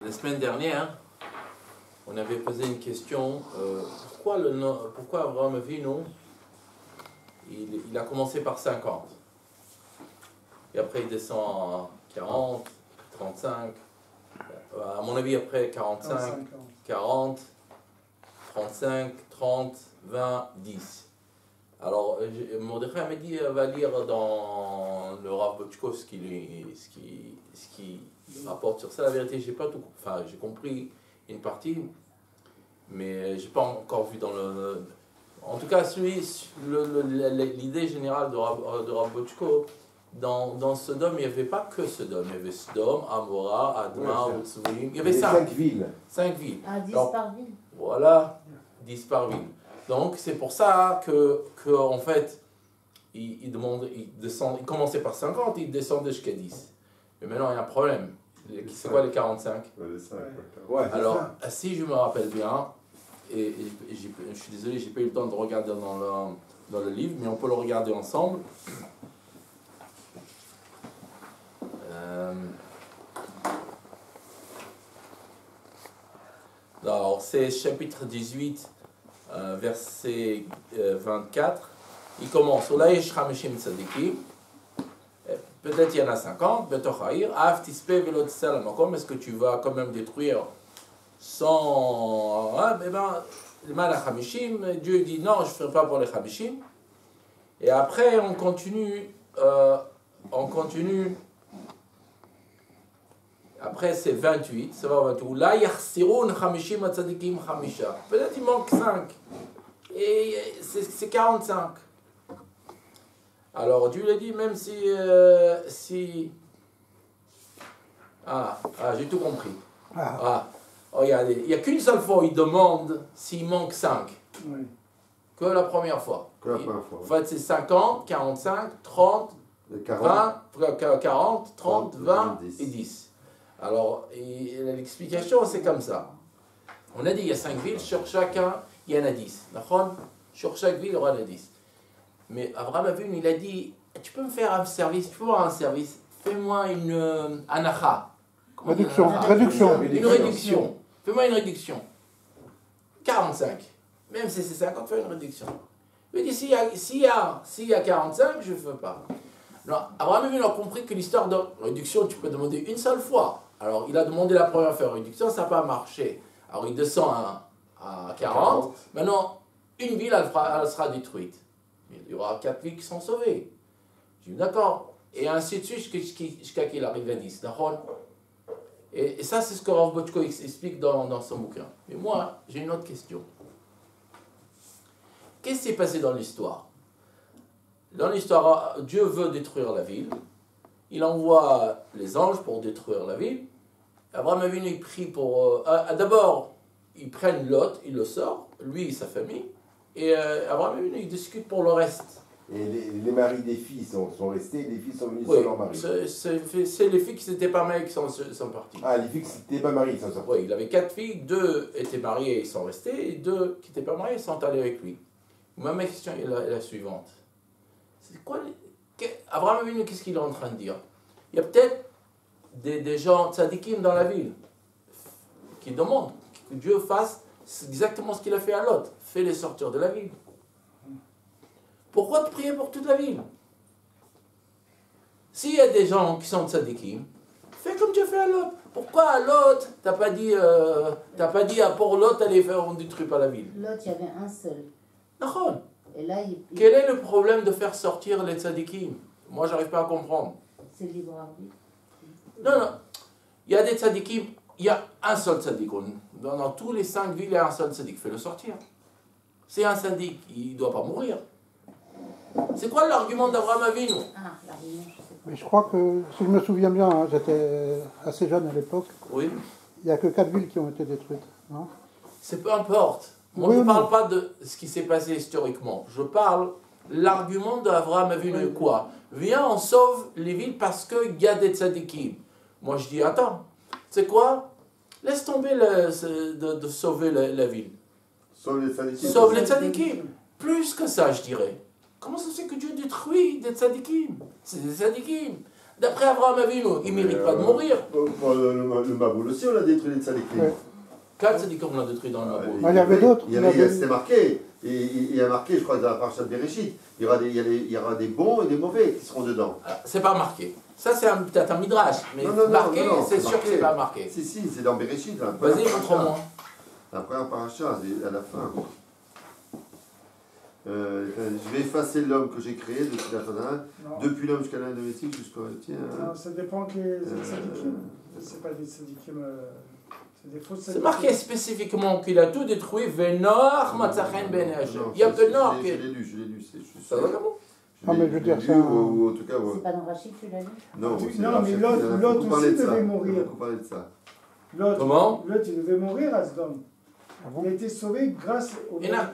La semaine dernière, on avait posé une question, pourquoi Abraham Avinu, il a commencé par 50, et après il descend à 40, 35, à mon avis après 45, 40, 35, 30, 20, 10. Alors, Mordechai m'a dit, va lire dans le Rav Botchko ce qu'il rapporte sur ça. La vérité, j'ai pas tout, enfin, j'ai compris une partie, mais j'ai pas encore vu dans le. En tout cas, l'idée générale de Rav Botchko, dans Sodome, il n'y avait pas que Sodome. Il y avait Sodome, Amora, Adma, Utsuvim. Il y avait 5 villes. 5 villes. Ah, 10 Alors, par ville. Voilà, 10 par ville. Donc c'est pour ça que en fait, il commençait par 50, il descendait jusqu'à 10. Mais maintenant il y a un problème. C'est quoi les 45 ? Les 5. Ouais, alors, si je me rappelle bien, et je suis désolé, j'ai pas eu le temps de regarder dans le livre, mais on peut le regarder ensemble. Alors c'est chapitre 18. Verset 24, il commence peut-être il y en a 50, est-ce que tu vas quand même détruire sans. Dieu dit non, je ne ferai pas pour les Chamishim. Et après, on continue. Après, c'est 28, ça va 28. Là, yakhsirun chamishim atzadikim chamisha. Peut-être il manque 5. Et c'est 45. Alors, Dieu lui a dit, même si... j'ai tout compris. Regardez, il n'y a qu'une seule fois où il demande s'il manque 5. Oui. Que la première fois. Que la première fois. En fait, c'est 50, 45, 30, 20, 40, 30, 20 et 10. Alors, l'explication, c'est comme ça. On a dit, il y a 5 villes, sur chacun, il y en a 10. Sur chaque ville, il y aura les 10. Mais Abraham Avinu, il a dit, tu peux me faire un service, tu peux avoir un service, fais-moi une anacha. Réduction. Une réduction. Fais-moi une réduction. 45. Même si c'est 50, fais une réduction. Il dit, s'il y a 45, je ne fais pas. Alors, Abraham Avinu a compris que l'histoire de réduction, tu peux demander une seule fois. Alors, il a demandé la première fois réduction, ça n'a pas marché. Alors, il descend à 40. Maintenant, une ville, elle sera détruite. Il y aura 4 villes qui sont sauvées. Je dis, d'accord. Et ainsi de suite, jusqu'à qu'il arrive à 10. Et ça, c'est ce que Rav Botchko explique dans son bouquin. Mais moi, j'ai une autre question. Qu'est-ce qui s'est passé dans l'histoire ? Dans l'histoire, Dieu veut détruire la ville. Il envoie les anges pour détruire la ville. Abraham Avinu, il prie pour... d'abord, ils prennent Lot, il le sort, lui et sa famille. Et Abraham Avinu, il discute pour le reste. Et les maris des filles sont restés, les filles sont venues sur leur mari. C'est les filles qui s'étaient pas mariées qui sont parties. Ah, les filles qui n'étaient pas mariées, ils sont sorties. Oui, il avait 4 filles, 2 étaient mariées et sont restées, et 2 qui n'étaient pas mariées sont allées avec lui. Ma question est la suivante. C'est quoi Abraham Avinu, qu'est-ce qu'il est en train de dire ? Il y a peut-être des gens tzadikim dans la ville qui demandent que Dieu fasse exactement ce qu'il a fait à Lot. Fais-les sortir de la ville. Pourquoi te prier pour toute la ville ? S'il y a des gens qui sont tzadikim, fais comme tu as fait à Lot. Pourquoi à Lot, t'as pas dit pour Lot, allez faire, on détruit pas la ville ? L'autre, il y avait un seul. D'accord. Et là, Quel est le problème de faire sortir les tzadikim ? Moi, j'arrive pas à comprendre. c'est libre arbitre. Non. Il y a des tzadikim, il y a un seul tzadik. Dans tous les 5 villes, il y a un seul tzadik. Fais-le sortir. C'est un tzadik, il ne doit pas mourir. C'est quoi l'argument d'Abraham Avinu ? L'argument, je sais pas. Mais je crois que, si je me souviens bien, hein, j'étais assez jeune à l'époque, Oui. il n'y a que 4 villes qui ont été détruites. Non ? C'est peu importe. Moi, Oui, je ne non. parle pas de ce qui s'est passé historiquement. Je parle l'argument d'Abraham Avinu. Oui. Quoi ? Viens, on sauve les villes parce qu'il y a des tzadikim. Moi, je dis, attends, c'est quoi ? Laisse tomber de sauver la ville. Sauve les tzadikim. Sauve les tzadikim. Plus que ça, je dirais. Comment ça se fait que Dieu détruit des tzadikim ? C'est des tzadikim. D'après Abraham Avinu, il ne mérite pas de mourir. Pour le Maboul aussi, on a détruit les tzadikim. Ouais. 4 tzadikim on l'a détruit dans le Maboul. Ah, il y avait d'autres. C'était marqué. Et il y a marqué, je crois, dans la parasha de Bereshit, il y aura des bons et des mauvais qui seront dedans. C'est pas marqué. Ça, c'est peut-être un midrash, mais Non, marqué, non, c'est sûr que c'est pas marqué. Si, c'est dans Bereshit. Là, Vas-y, montre-moi. La première paracha, c'est à la fin. Je vais effacer l'homme que j'ai créé depuis la fin depuis l'homme jusqu'à l'âne domestique jusqu'au. Tiens. Non, ça dépend des tzadikim. C'est pas des tzadikim. C'est des faux tzadikim. C'est marqué spécifiquement qu'il a tout détruit. Venor Matzachen Ben Hashem. Il y a que Nor qui. Je l'ai lu. Ça va comment? Non, mais je veux dire, lu, c'est un- ou en tout cas, C'est pas dans Rachid que tu l'as lu? Non, Non, mais l'autre aussi devait mourir. On a parlé de ça. Comment? L'autre, il devait mourir à Sdom. Ah bon? Il a été sauvé grâce au. Et là,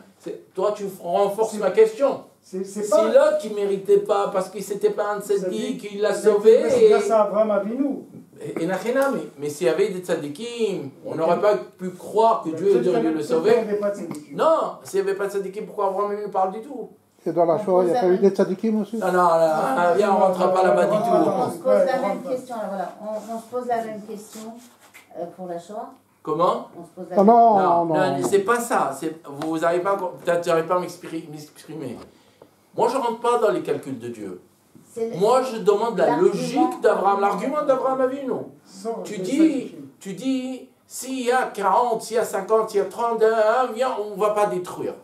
toi, tu renforces ma question. C'est C'est pas. l'autre qui ne méritait pas parce qu'il s'était pas un tzaddik, qu'il l'a C'est sauvé. grâce à Abraham Avinu. Et Nachena, mais s'il y avait des tzaddikim, on n'aurait pas pu croire que Dieu aurait dû le sauver. Il n'y avait pas de tzadikim. Non, s'il n'y avait pas de tzaddikim, pourquoi Abraham ne parle du tout? Et dans la Shoah, il n'y a pas eu des tzadikim aussi? Non, viens, on ne rentrera pas là-bas du On tout. se pose la même question. Alors voilà, on se pose la même question pour la Shoah. Comment? On se pose la Ah même non, Non, c'est pas ça. Vous n'arrivez pas, peut-être n'arrivez pas à m'exprimer. Moi, je ne rentre pas dans les calculs de Dieu. C'est- Moi, je demande la L'argument logique d'Abraham, l'argument d'Abraham Avinu. Sans Tu les dis, tzadikim. s'il y a 40, s'il y a 50, s'il y a 31, viens, on ne va pas détruire.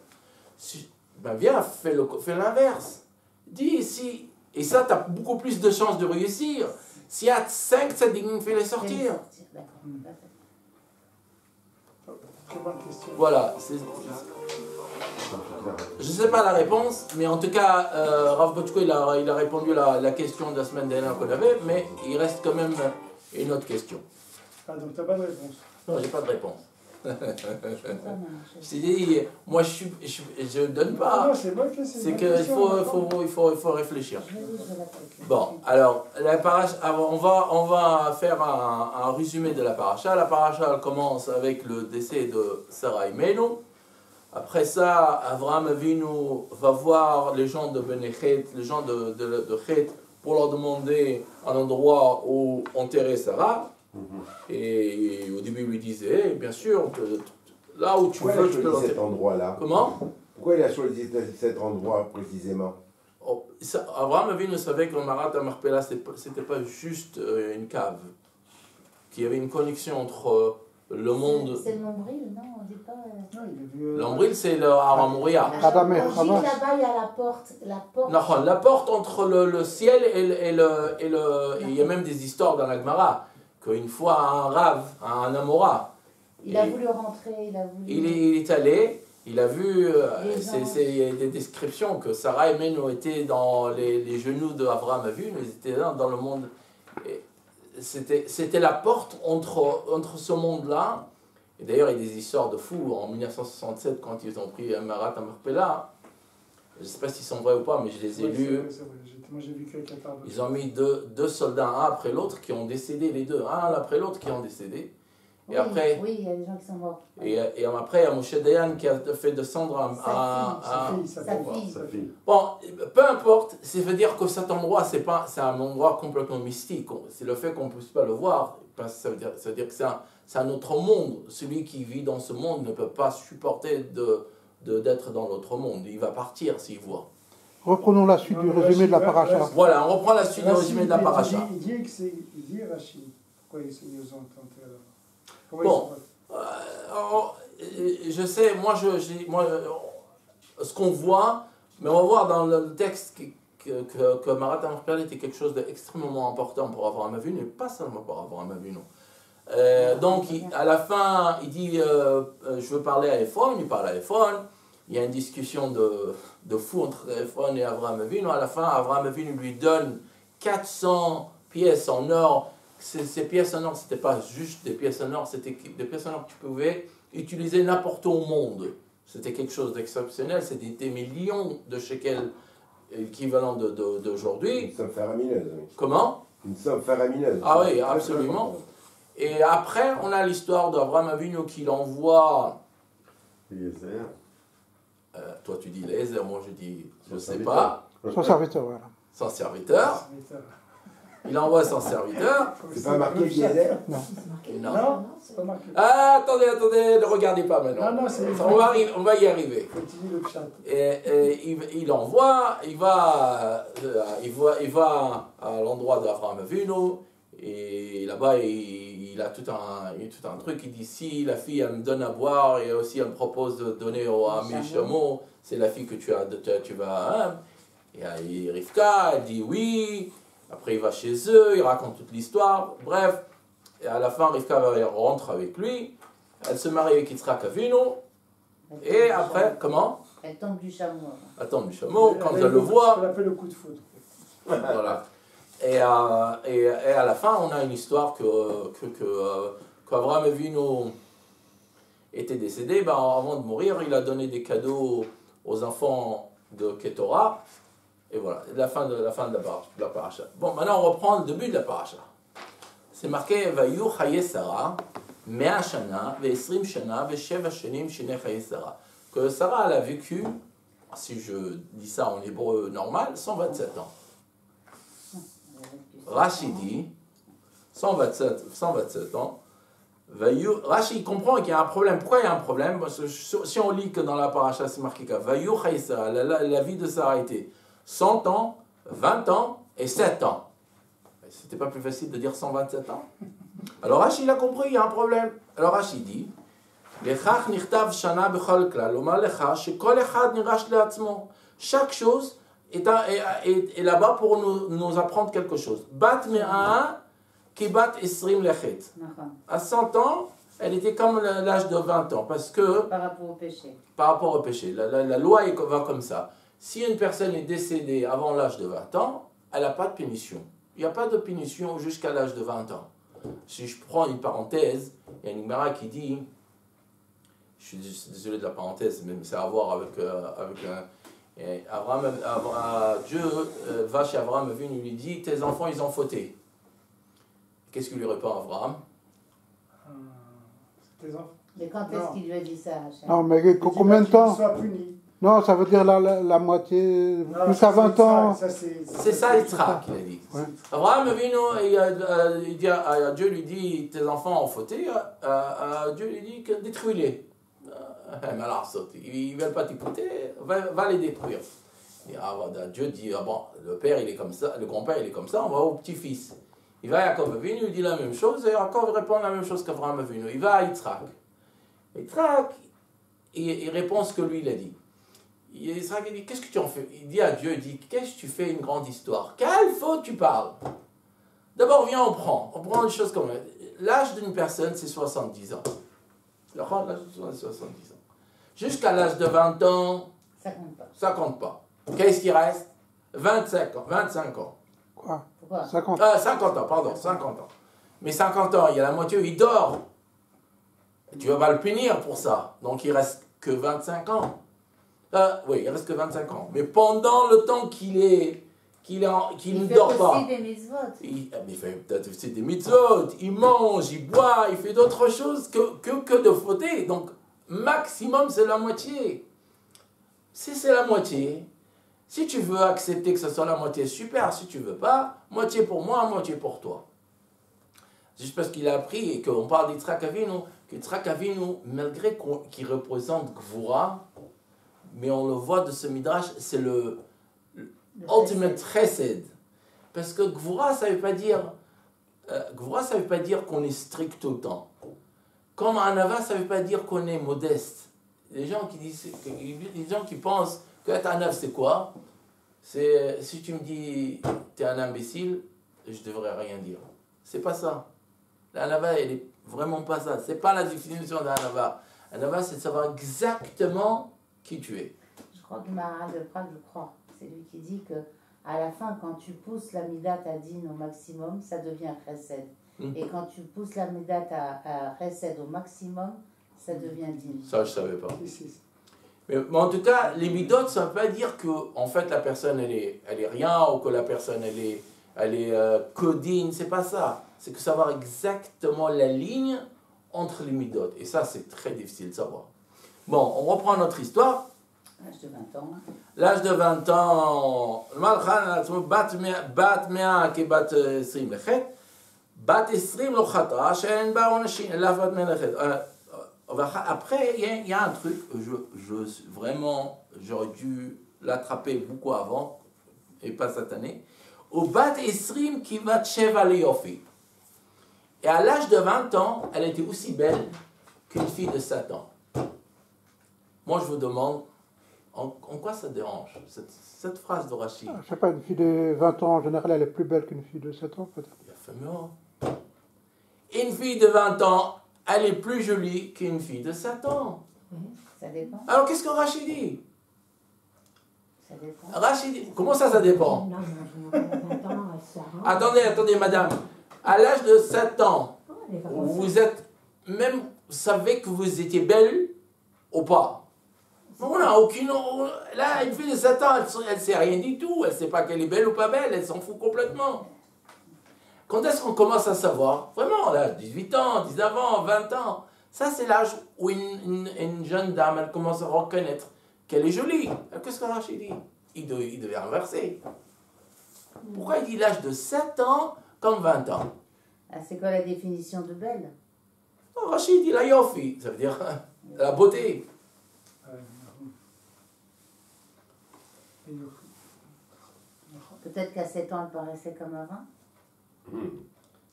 Ben viens, fais l'inverse. Dis si, et ça, tu as beaucoup plus de chances de réussir. S'il y a 5 tzadikim, fais-les sortir. D'accord. Très bonne question. Voilà. Je ne sais pas la réponse, mais en tout cas, Rav Botchko, il a répondu à la question de la semaine dernière qu'on avait, mais il reste quand même une autre question. Ah, donc t'as pas de réponse. Non, j'ai pas de réponse. Je comprends, Je t'ai dit, moi je donne Ah pas. non, c'est bonne question. C'est bonne qu'il question, il faut réfléchir. Je vais la poser. Bon, alors, la paracha, on va faire un résumé de la paracha. La paracha elle commence avec le décès de Sarah Imenu. Après ça, Avraham Avinu va voir les gens de Benechet, les gens de Chet, pour leur demander un endroit où enterrer Sarah. Et au début, il lui disait, bien sûr, là où tu Pourquoi veux, il tu a peux choisi cet l'enterrer. endroit-là? Comment? Pourquoi il a choisi cet endroit précisément? Abraham Avinu savait que Marat Amarpela, c'était pas juste une cave, qu'il y avait une connexion entre le monde. C'est le nombril, non? On dit pas. Non, il a vu, L'ombril, c'est le Haram Moriah. Adam et On dit que Hamas. là-bas, il y a la porte. La porte. Non, la porte entre le ciel et il y a même des histoires dans la Gemara qu'une fois un rave, un Amora, Il a voulu rentrer, il a voulu. il est allé, il a vu, Les il y a des descriptions que Sarah et Meno étaient dans les genoux d'Abraham Avinu, ils étaient là dans le monde. Et c'était la porte entre ce monde-là. Et d'ailleurs, il y a des histoires de fous. En 1967, quand ils ont pris Marat Amarpela, je ne sais pas s'ils sont vrais ou pas, mais je les ai Ouais, lus. c'est vrai. Moi, j'ai vu quelqu'un parler. Ils ont mis deux soldats, un après l'autre, qui ont décédé, les deux, un après l'autre qui ont décédé. Et Oui, après, oui, il y a des gens qui sont morts. et après, il y a Moshe Dayan qui a fait descendre Sa Sa fille. fille. Sa fille. Bon, peu importe, ça veut dire que cet endroit, c'est un endroit complètement mystique. C'est le fait qu'on ne puisse pas le voir. Ça veut dire que c'est un autre monde. Celui qui vit dans ce monde ne peut pas supporter d'être dans l'autre monde. Il va partir s'il voit. Reprenons la suite du résumé de la paracha. Voilà, on reprend la suite du résumé de la paracha. Il dit que c'est. Il dit Rachid. Pourquoi ils ont tenté alors? Bon. Je sais, moi, ce qu'on voit, mais on va voir dans le texte que Marat Amarpela était quelque chose d'extrêmement important pour Avraham Avinu, et pas seulement pour Avraham Avinu. Donc, à la fin, il dit je veux parler à Ephron, il parle à Ephron. Il y a une discussion de fou entre Ephron et Avraham Avinu. À la fin, Avraham Avinu lui donne 400 pièces en or. Ces pièces en or, ce n'était pas juste des pièces en or, c'était des pièces en or que tu pouvais utiliser n'importe où au monde. C'était quelque chose d'exceptionnel, c'était des millions de shekels équivalents d'aujourd'hui. Une somme faramineuse. Oui. Comment? Une somme faramineuse. Ah oui, absolument. Et après, on a l'histoire d'Avraham Avinu qui l'envoie. Eliezer. Toi, tu dis Eliezer, moi je dis, je ne Son sais serviteur. pas, Son serviteur, voilà. son serviteur. il envoie son serviteur. C'est pas marqué Eliezer? Non. Non, c'est pas marqué. Ah, attendez, ne regardez pas maintenant. Non, c'est... On va y arriver. Continue le chat. Et il envoie, il va à l'endroit d'Abraham Avinu, et là-bas il a tout un truc. Il dit si la fille elle me donne à boire et aussi elle me propose de donner à mes chameaux, c'est la fille que tu vas. Hein. Et Rivka, elle dit oui. Après il va chez eux, il raconte toute l'histoire. Bref, et à la fin Rivka rentre avec lui. Elle se marie avec Yitzhak Avinu. Et après, comment? Elle tombe du chameau. Elle tombe du chameau, quand elle le voit. On appelle le coup de foudre. Voilà. Et à la fin, on a une histoire qu'Abraham Avinu était décédé. Ben, avant de mourir, il a donné des cadeaux aux enfants de Ketora. Et voilà, la fin de la paracha. Bon, maintenant on reprend le début de la paracha. C'est marqué Vayu Chaye Sarah, 100 shana, 20 shana, 7 shanim shene Chaye Sarah. Que Sarah elle a vécu, si je dis ça en hébreu normal, 127 ans. Rashi dit 127 ans. Rashi comprend qu'il y a un problème. Pourquoi il y a un problème? Parce que si on lit que dans la paracha c'est marqué que Vayu Chaye Sarah, la vie de Sarah a été 100 ans, 20 ans et 7 ans. C'était pas plus facile de dire 127 ans? Alors Rashi il a compris, il y a un problème. Alors Rashi dit chaque chose est là-bas pour nous apprendre quelque chose. Bat me'a ki bat esrim lechet. À 100 ans, elle était comme l'âge de 20 ans. Parce que, par rapport au péché. Par rapport au péché. La loi va comme ça. Si une personne est décédée avant l'âge de 20 ans, elle n'a pas de punition. Il n'y a pas de punition jusqu'à l'âge de 20 ans. Si je prends une parenthèse, il y a une Gemara qui dit, je suis désolé de la parenthèse, mais c'est à voir avec Dieu va chez Abraham, il lui dit, tes enfants ils ont fauté. Qu'est-ce qu'il lui répond Abraham? Tes enfants. Mais quand est-ce qu'il lui a dit ça, Hachem? Non, mais combien de temps? Qu'il soit puni. Non, ça veut dire la moitié, Non, plus à 20 ans. C'est ça Yitzhak qu'il a dit. Ouais. Abraham il dit, Dieu lui dit, tes enfants ont fauté. Dieu lui dit, détruis-les. Ils ne veulent pas t'écouter, va les détruire. Et Dieu dit, bon, le père il est comme ça, le grand-père il est comme ça, on va au petit-fils. Il va à Yaakov Avinu, il dit la même chose, et Yaakov répond la même chose qu'Abraham Avinu. Il va à Yitzhak. Yitzhak, il répond ce que lui il a dit. Yitzhak il dit, qu'est-ce que tu en fais? Il dit à Dieu, il dit, qu'est-ce que tu fais une grande histoire? Quelle faute tu parles? D'abord, viens, on prend une chose comme l'âge d'une personne, c'est 70 ans. L'âge de 70 ans. Jusqu'à l'âge de 20 ans, ça compte pas. Qu'est-ce qui reste? 25 ans. Quoi? Pourquoi? 50. 50 ans, pardon, 50 ans. Mais 50 ans, il y a la moitié où il dort. Tu vas pas le punir pour ça. Donc il reste que 25 ans. Oui, il reste que 25 ans. Mais pendant le temps qu'il ne dort pas. Il fait aussi des mitzvot. Il fait peut-être aussi des mitzvot. Il mange, il boit, il fait d'autres choses que de fauter. Donc maximum c'est la moitié. Si c'est la moitié, si tu veux accepter que ce soit la moitié, super. Si tu veux pas, moitié pour moi, moitié pour toi. Juste parce qu'il a appris et qu'on parle d'Yitzhak Avinu, qu'Yitzhak Avinu, malgré qu'il représente Gvura, mais on le voit de ce midrash, c'est le ultimate chesed. Parce que Gvura, ça ne veut pas dire qu'on est strict tout le temps. Comme Anava, ça ne veut pas dire qu'on est modeste. Les gens qui pensent que être Anav, c'est quoi? C'est si tu me dis tu es un imbécile, je devrais rien dire. C'est pas ça. L'Anava, elle est vraiment pas ça. C'est pas la définition d'Anava. Anava, c'est de savoir exactement qui tu es. Je crois que Maharal de Prague, c'est lui qui dit que à la fin, quand tu pousses la Midat à Din au maximum, ça devient Chesed. Et quand tu pousses la Midat à Chesed au maximum, ça devient Din. Ça, je savais pas. Mais en tout cas, les midot, ça ne veut pas dire que en fait la personne elle est rien ou que la personne elle est codine. C'est pas ça. C'est que savoir exactement la ligne entre les midot. Et ça, c'est très difficile de savoir. Bon, on reprend notre histoire. L'âge de 20 ans. l'âge de 20 ans, בת 100 כבת 20 לחטא, בת 20 לא חטאה, שאין בה עונשין, אלא בת מלאכת. Après, il y a un truc, vraiment, j'aurais dû l'attraper beaucoup avant, et pas cette année. Au bat 20 כבת 7 ליופי. Et à l'âge de 20 ans, elle était aussi belle qu'une fille de 7 ans. Moi, je vous demande, en quoi ça dérange, cette phrase de Rachid? Je sais pas, une fille de 20 ans, en général, elle est plus belle qu'une fille de 7 ans, peut-être. Il a fait mieux. Une fille de 20 ans, elle est plus jolie qu'une fille de 7 ans. Ça dépend. Alors, qu'est-ce que Rachid dit? Ça dépend. Rachid dit, comment ça dépend? Non, non, 20 ans, ça rentre. Attendez, madame. À l'âge de 7 ans, Elle va vous êtes, même, vous savez que vous étiez belle ou pas? On n'a aucune... Là, une fille de 7 ans, elle ne sait rien du tout. Elle ne sait pas qu'elle est belle ou pas belle. Elle s'en fout complètement. Quand est-ce qu'on commence à savoir? Vraiment, là, 18 ans, 19 ans, 20 ans. Ça, c'est l'âge où une jeune dame, elle commence à reconnaître qu'elle est jolie. Qu'est-ce que Rachid dit? Il devait inverser. Pourquoi il dit l'âge de 7 ans comme 20 ans? Ah, c'est quoi la définition de belle? Non, Rachid dit la yofi, ça veut dire la beauté. Peut-être qu'à 7 ans, elle paraissait comme un 20.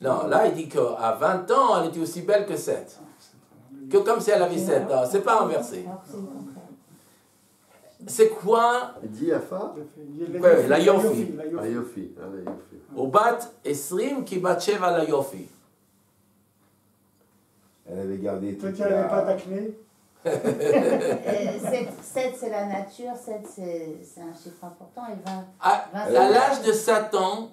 Non, là, il dit qu'à 20 ans, elle était aussi belle que 7. Que comme si elle avait 7 ans. C'est pas inversé. Alors que c'est le contraire. C'est quoi? dit Yafa? Ouais, la yofi. La Yofi. Ah, la Yofi. Au bat 20 qui bat à la yofi. Elle avait gardé Toi, toute tu n'avais pas d'acné? 7, c'est la nature, 7, c'est un chiffre important, et 20... À l'âge de 7 ans,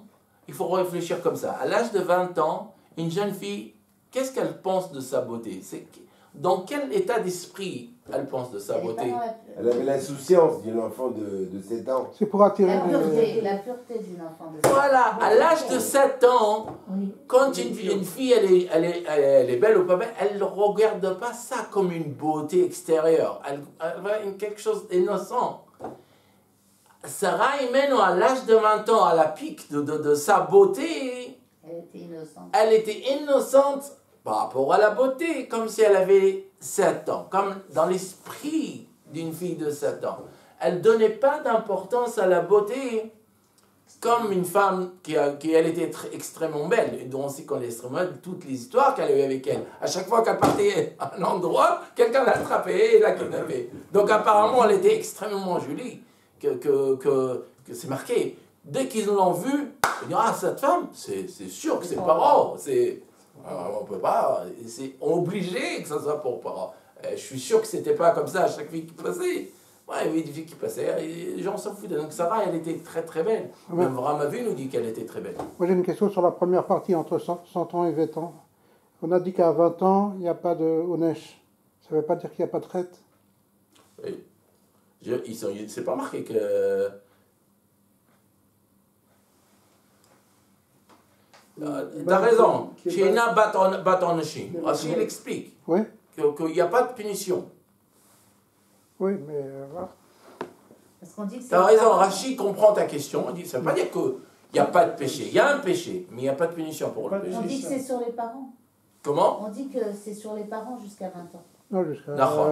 il faut réfléchir comme ça. À l'âge de 20 ans, une jeune fille, qu'est-ce qu'elle pense de sa beauté? Dans quel état d'esprit elle pense de sa beauté? Elle avait l'insouciance d'une enfant de 7 ans. C'est pour attirer La pureté d'une enfant de 7 ans. Voilà, à l'âge de 7 ans, Oui. quand une fille elle est belle ou pas belle, elle ne regarde pas ça comme une beauté extérieure. Elle voit quelque chose d'innocent. Sarah Imenu, à l'âge de 20 ans, à la pique de sa beauté, Elle était innocente. elle était innocente par rapport à la beauté, comme si elle avait 7 ans, comme dans l'esprit d'une fille de 7 ans. Elle ne donnait pas d'importance à la beauté comme une femme qui elle était extrêmement belle, et dont on sait qu'on est extrêmement belle, toutes les histoires qu'elle a eues avec elle. À chaque fois qu'elle partait à un endroit, quelqu'un l'a attrapée et l'a kidnappée. Donc apparemment, elle était extrêmement jolie, que c'est marqué. Dès qu'ils l'ont vue, ils disent, ah, cette femme, c'est sûr que c'est Paro. On peut pas, on est obligé que ça soit pour Paro. Je suis sûr que c'était pas comme ça à chaque fille qui passait. Ouais, il y avait des filles qui passaient, et les gens s'en foutaient. Donc Sarah, elle était très très belle. Ouais. Même Ramavu nous dit qu'elle était très belle. Moi, j'ai une question sur la première partie, entre 100 ans et 20 ans. On a dit qu'à 20 ans, il n'y a pas de Onesh. Ça ne veut pas dire qu'il n'y a pas de traite. Oui. C'est pas marqué que... T'as raison. Sheina Batonashim. Rachid, il explique Oui, qu'il n'y a pas de punition. oui, mais voilà. Parce qu'on dit que c'est... T'as raison, Rachid comprend ta question. Il dit, ça ne veut pas dire qu'il n'y a pas de péché. Il y a un péché, mais il n'y a pas de punition pour le péché. On dit que c'est sur les parents. Comment? On dit que c'est sur les parents jusqu'à 20 ans. Non, jusqu'à... D'accord.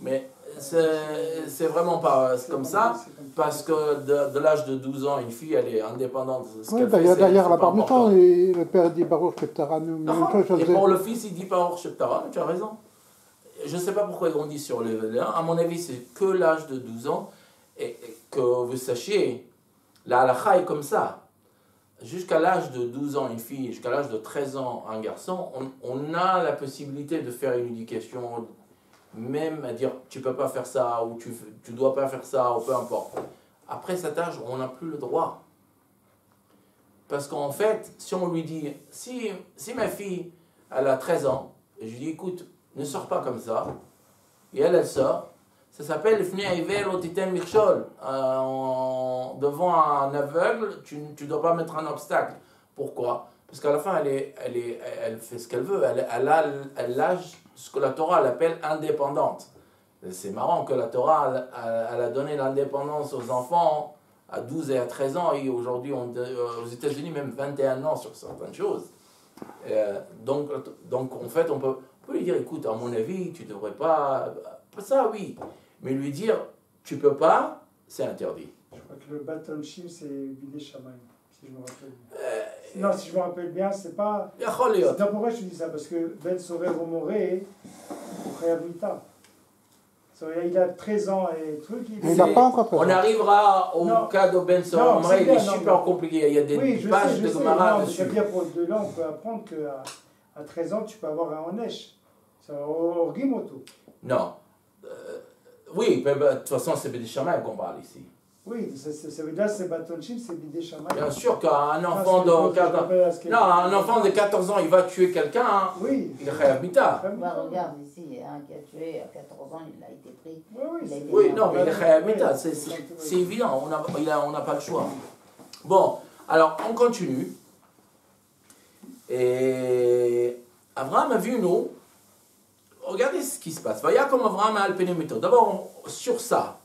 Mais c'est vraiment pas comme ça, parce que de l'âge de 12 ans, une fille, elle est indépendante. Ce Oui, qu'elle fait, d'ailleurs, c'est la pas part du important. temps, et le père dit Baruch Sheptaranu. D'accord. Et pour le fils, il dit pas Or Sheptara, tu as raison. Je ne sais pas pourquoi on dit sur les 1. À mon avis, c'est que l'âge de 12 ans. Et que vous sachiez, la halakha est comme ça. Jusqu'à l'âge de 12 ans, une fille, jusqu'à l'âge de 13 ans, un garçon, on a la possibilité de faire une éducation, même à dire tu peux pas faire ça, ou tu dois pas faire ça, ou peu importe. Après cet âge, on n'a plus le droit. Parce qu'en fait, si on lui dit, si ma fille, elle a 13 ans, et je lui dis, écoute, ne sors pas comme ça, et elle sort, ça s'appelle Fnei Aivel Otiten Mirchol. Devant un aveugle, tu ne dois pas mettre un obstacle. Pourquoi? Parce qu'à la fin, elle fait ce qu'elle veut. Elle a ce que la Torah appelle indépendante. C'est marrant que la Torah, elle a donné l'indépendance aux enfants à 12 et à 13 ans, et aujourd'hui, aux États-Unis, même 21 ans sur certaines choses. Donc, en fait, on peut lui dire, écoute, à mon avis, tu ne devrais pas... Ça, oui. Mais lui dire, tu peux pas, c'est interdit. Je crois que le Batonchim, c'est Bidé Shamaï, si je me rappelle bien. Non, si je me rappelle bien, c'est pas... Non, pourquoi je te dis ça? Parce que Ben Sorer Romoré, Khayab Mita. Il a 13 ans et truc. Il n'a pas encore 13 ans. On arrivera au cas de Ben Sorer Romoré, il est super compliqué. Il y a des pages de Gemara dessus. C'est-à-dire, de là, on peut apprendre qu'à 13 ans, tu peux avoir un Onesh. C'est un Orgimoto. Non. Oui, mais de toute façon, c'est Bidé Shamaï qu'on parle ici. Oui, ça veut dire que c'est Batonchim, c'est Bidé Shamaï. Bien sûr qu'un enfant de 14 ans, il va tuer quelqu'un, hein. Oui. Il est Khayab Mita. Bah, regarde ici, il y a un qui a tué à 14 ans, il a été pris. Oui, non, mais il est Khayab Mita, c'est évident, on n'a pas le choix. Bon, alors on continue. Et Abraham a vu nous. Regardez ce qui se passe. Vaya comme Abraham a alpenemeto. D'abord, sur ça.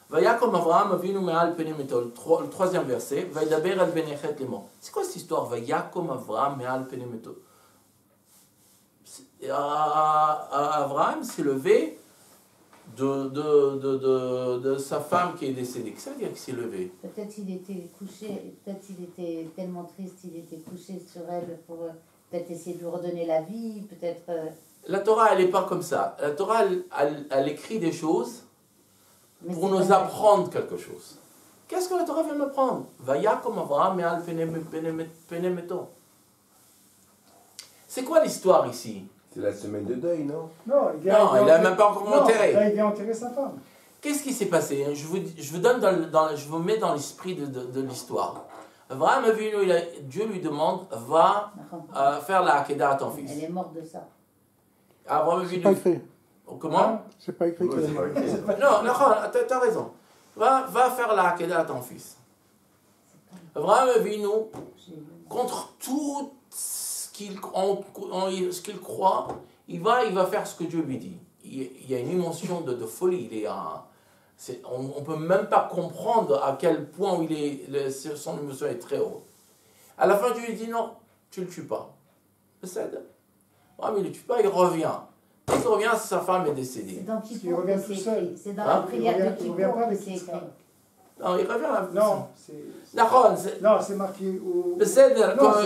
Vaya comme Abraham a vu nous alpenemeto. Le troisième verset. Vaidaber al benechet lemo. C'est quoi cette histoire? Vaya comme Abraham a alpenemeto. Abraham s'est levé de sa femme qui est décédée. Qu'est-ce que ça veut dire qu'il s'est levé? Peut-être il était couché, peut-être il était tellement triste, il était couché sur elle pour peut-être essayer de lui redonner la vie, peut-être... La Torah, elle n'est pas comme ça. La Torah, elle écrit des choses pour nous apprendre quelque chose. Qu'est-ce que la Torah vient m'apprendre? Vaya comme Abraham et al penemeto. C'est quoi l'histoire ici? C'est la semaine de deuil, non? Non, il n'a même pas encore enterré. Là, il vient enterrer sa femme. Qu'est-ce qui s'est passé? Je vous mets dans l'esprit de l'histoire. Abraham a vu, Dieu lui demande, va faire la Hakeda à ton fils. Elle est morte de ça. Abraham a vu. C'est pas écrit. Comment? C'est pas écrit. Non, t'as raison. Va faire la Hakeda à ton fils. Abraham a vu, contre tout ce qu'il croit, il va faire ce que Dieu lui dit. Il y a une émotion de folie. On ne peut même pas comprendre à quel point son émotion est très haute. À la fin, Dieu lui dit non, tu ne le tues pas. Mais il ne le tue pas, il revient. Quand il revient, sa femme est décédée. C'est dans Il revient tout seul. C'est dans la prière de Kippour que c'est écrit. Non, il revient là. Non, c'est marqué au... c'est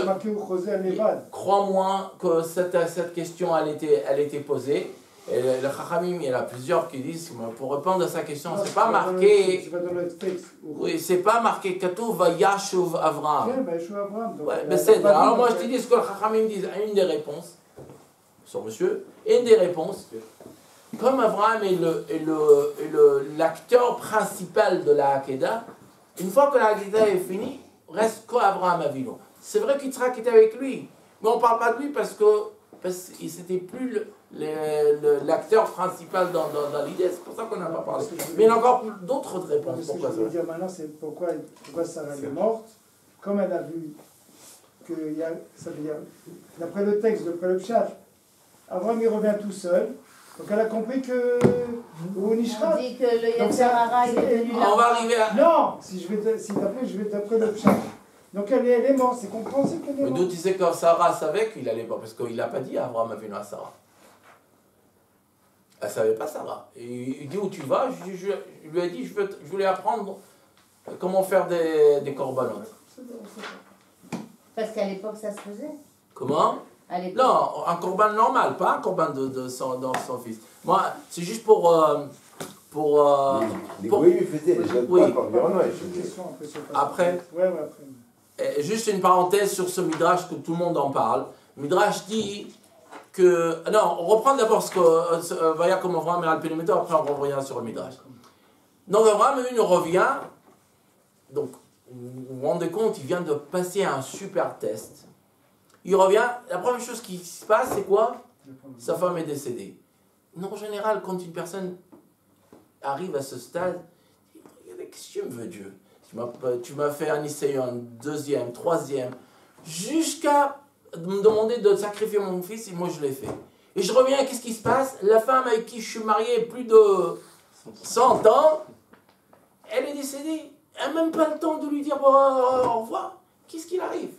marqué au José Anevad. Crois-moi que cette question, elle était posée. Et le Chachamim, il y en a plusieurs qui disent, pour répondre à sa question, c'est pas marqué... Tu vas dans le texte. Oui, c'est pas marqué Katuv Vayashuv Avraham. Oui, Vayashuv Avraham. Alors moi, je te dis ce que le Chachamim dit, une des réponses, sur monsieur, une des réponses, comme Avraham est l'acteur principal de la Hakeda, une fois que la Hakeda est finie, reste qu'Avraham Avinu. C'est vrai qu'Yitzhak était avec lui, mais on ne parle pas de lui parce qu'il n'était plus l'acteur principal dans l'idée, c'est pour ça qu'on n'a pas parlé. Mais il y a encore d'autres réponses. Ce que je veux dire maintenant, c'est pourquoi Sarah est morte, comme elle a vu que, ça veut dire, d'après le texte, d'après le pshat, Abraham il revient tout seul, donc elle a compris que au Nishrat. On dit que le Yetzirara il est venu là. On va arriver à... Non, si je vais d'après le pshat. Donc elle est morte, c'est compréhensible qu'elle est morte. Mais d'où tu sais que Sarah savait qu'il allait pas, parce qu'il n'a pas dit à Abraham Avinu à Sarah. Elle ne savait pas Sarah. Et il dit où tu vas? Je lui ai dit je voulais apprendre comment faire des corbanotes. Parce qu'à l'époque ça se faisait. Comment? Non, un corban normal, pas un corban de son fils. Moi, c'est juste pour... Les goyim lui faisaient les jeunes oui. pas environnement. Après, après. Juste une parenthèse sur ce midrash que tout le monde en parle. Midrash dit que... Non, on reprend d'abord ce que... Vaya comme Avraham et Alpenemeto, après on revient sur le midrash. Donc Avraham revient, donc vous vous rendez compte, il vient de passer un super test. Il revient, la première chose qui se passe, c'est quoi? Sa femme est décédée. Non, en général, quand une personne arrive à ce stade, qu'est-ce que tu me veux, Dieu? Tu m'as fait un essai, un deuxième, troisième, jusqu'à me demander de sacrifier mon fils, et moi je l'ai fait. Et je reviens, qu'est-ce qui se passe? La femme avec qui je suis marié plus de 100 ans, elle est décédée. Elle n'a même pas le temps de lui dire au revoir. Qu'est-ce qu'il arrive?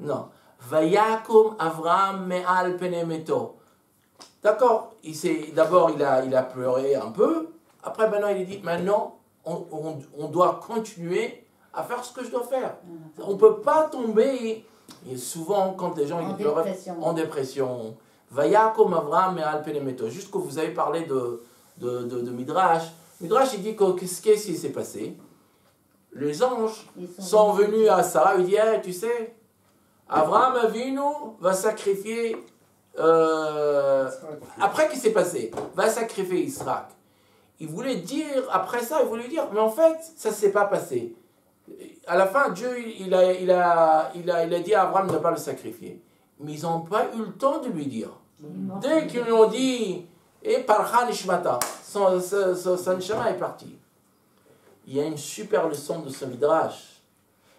Non. Vayakum Avram Me'al Penemeto. D'accord, d'abord il a pleuré un peu. Après, maintenant, il dit, maintenant, on doit continuer à faire ce que je dois faire. On ne peut pas tomber, et souvent, quand les gens ils pleurent, en dépression. Vayakom Avram Me'al Penemeto. Juste que vous avez parlé de Midrash. Midrash, il dit qu'est-ce qui s'est passé? Les anges sont venus à Sarah, il dit, hey, tu sais, Abraham Avinu va sacrifier, après qu'est-ce qui s'est passé? Va sacrifier Israël. Il voulait dire, après ça, il voulait dire, mais en fait, ça ne s'est pas passé. À la fin, Dieu, il a dit à Abraham de ne pas le sacrifier. Mais ils n'ont pas eu le temps de lui dire. Dès qu'ils lui ont dit, et Parcha Nishmata, son neshama est parti. Il y a une super leçon de ce Midrash.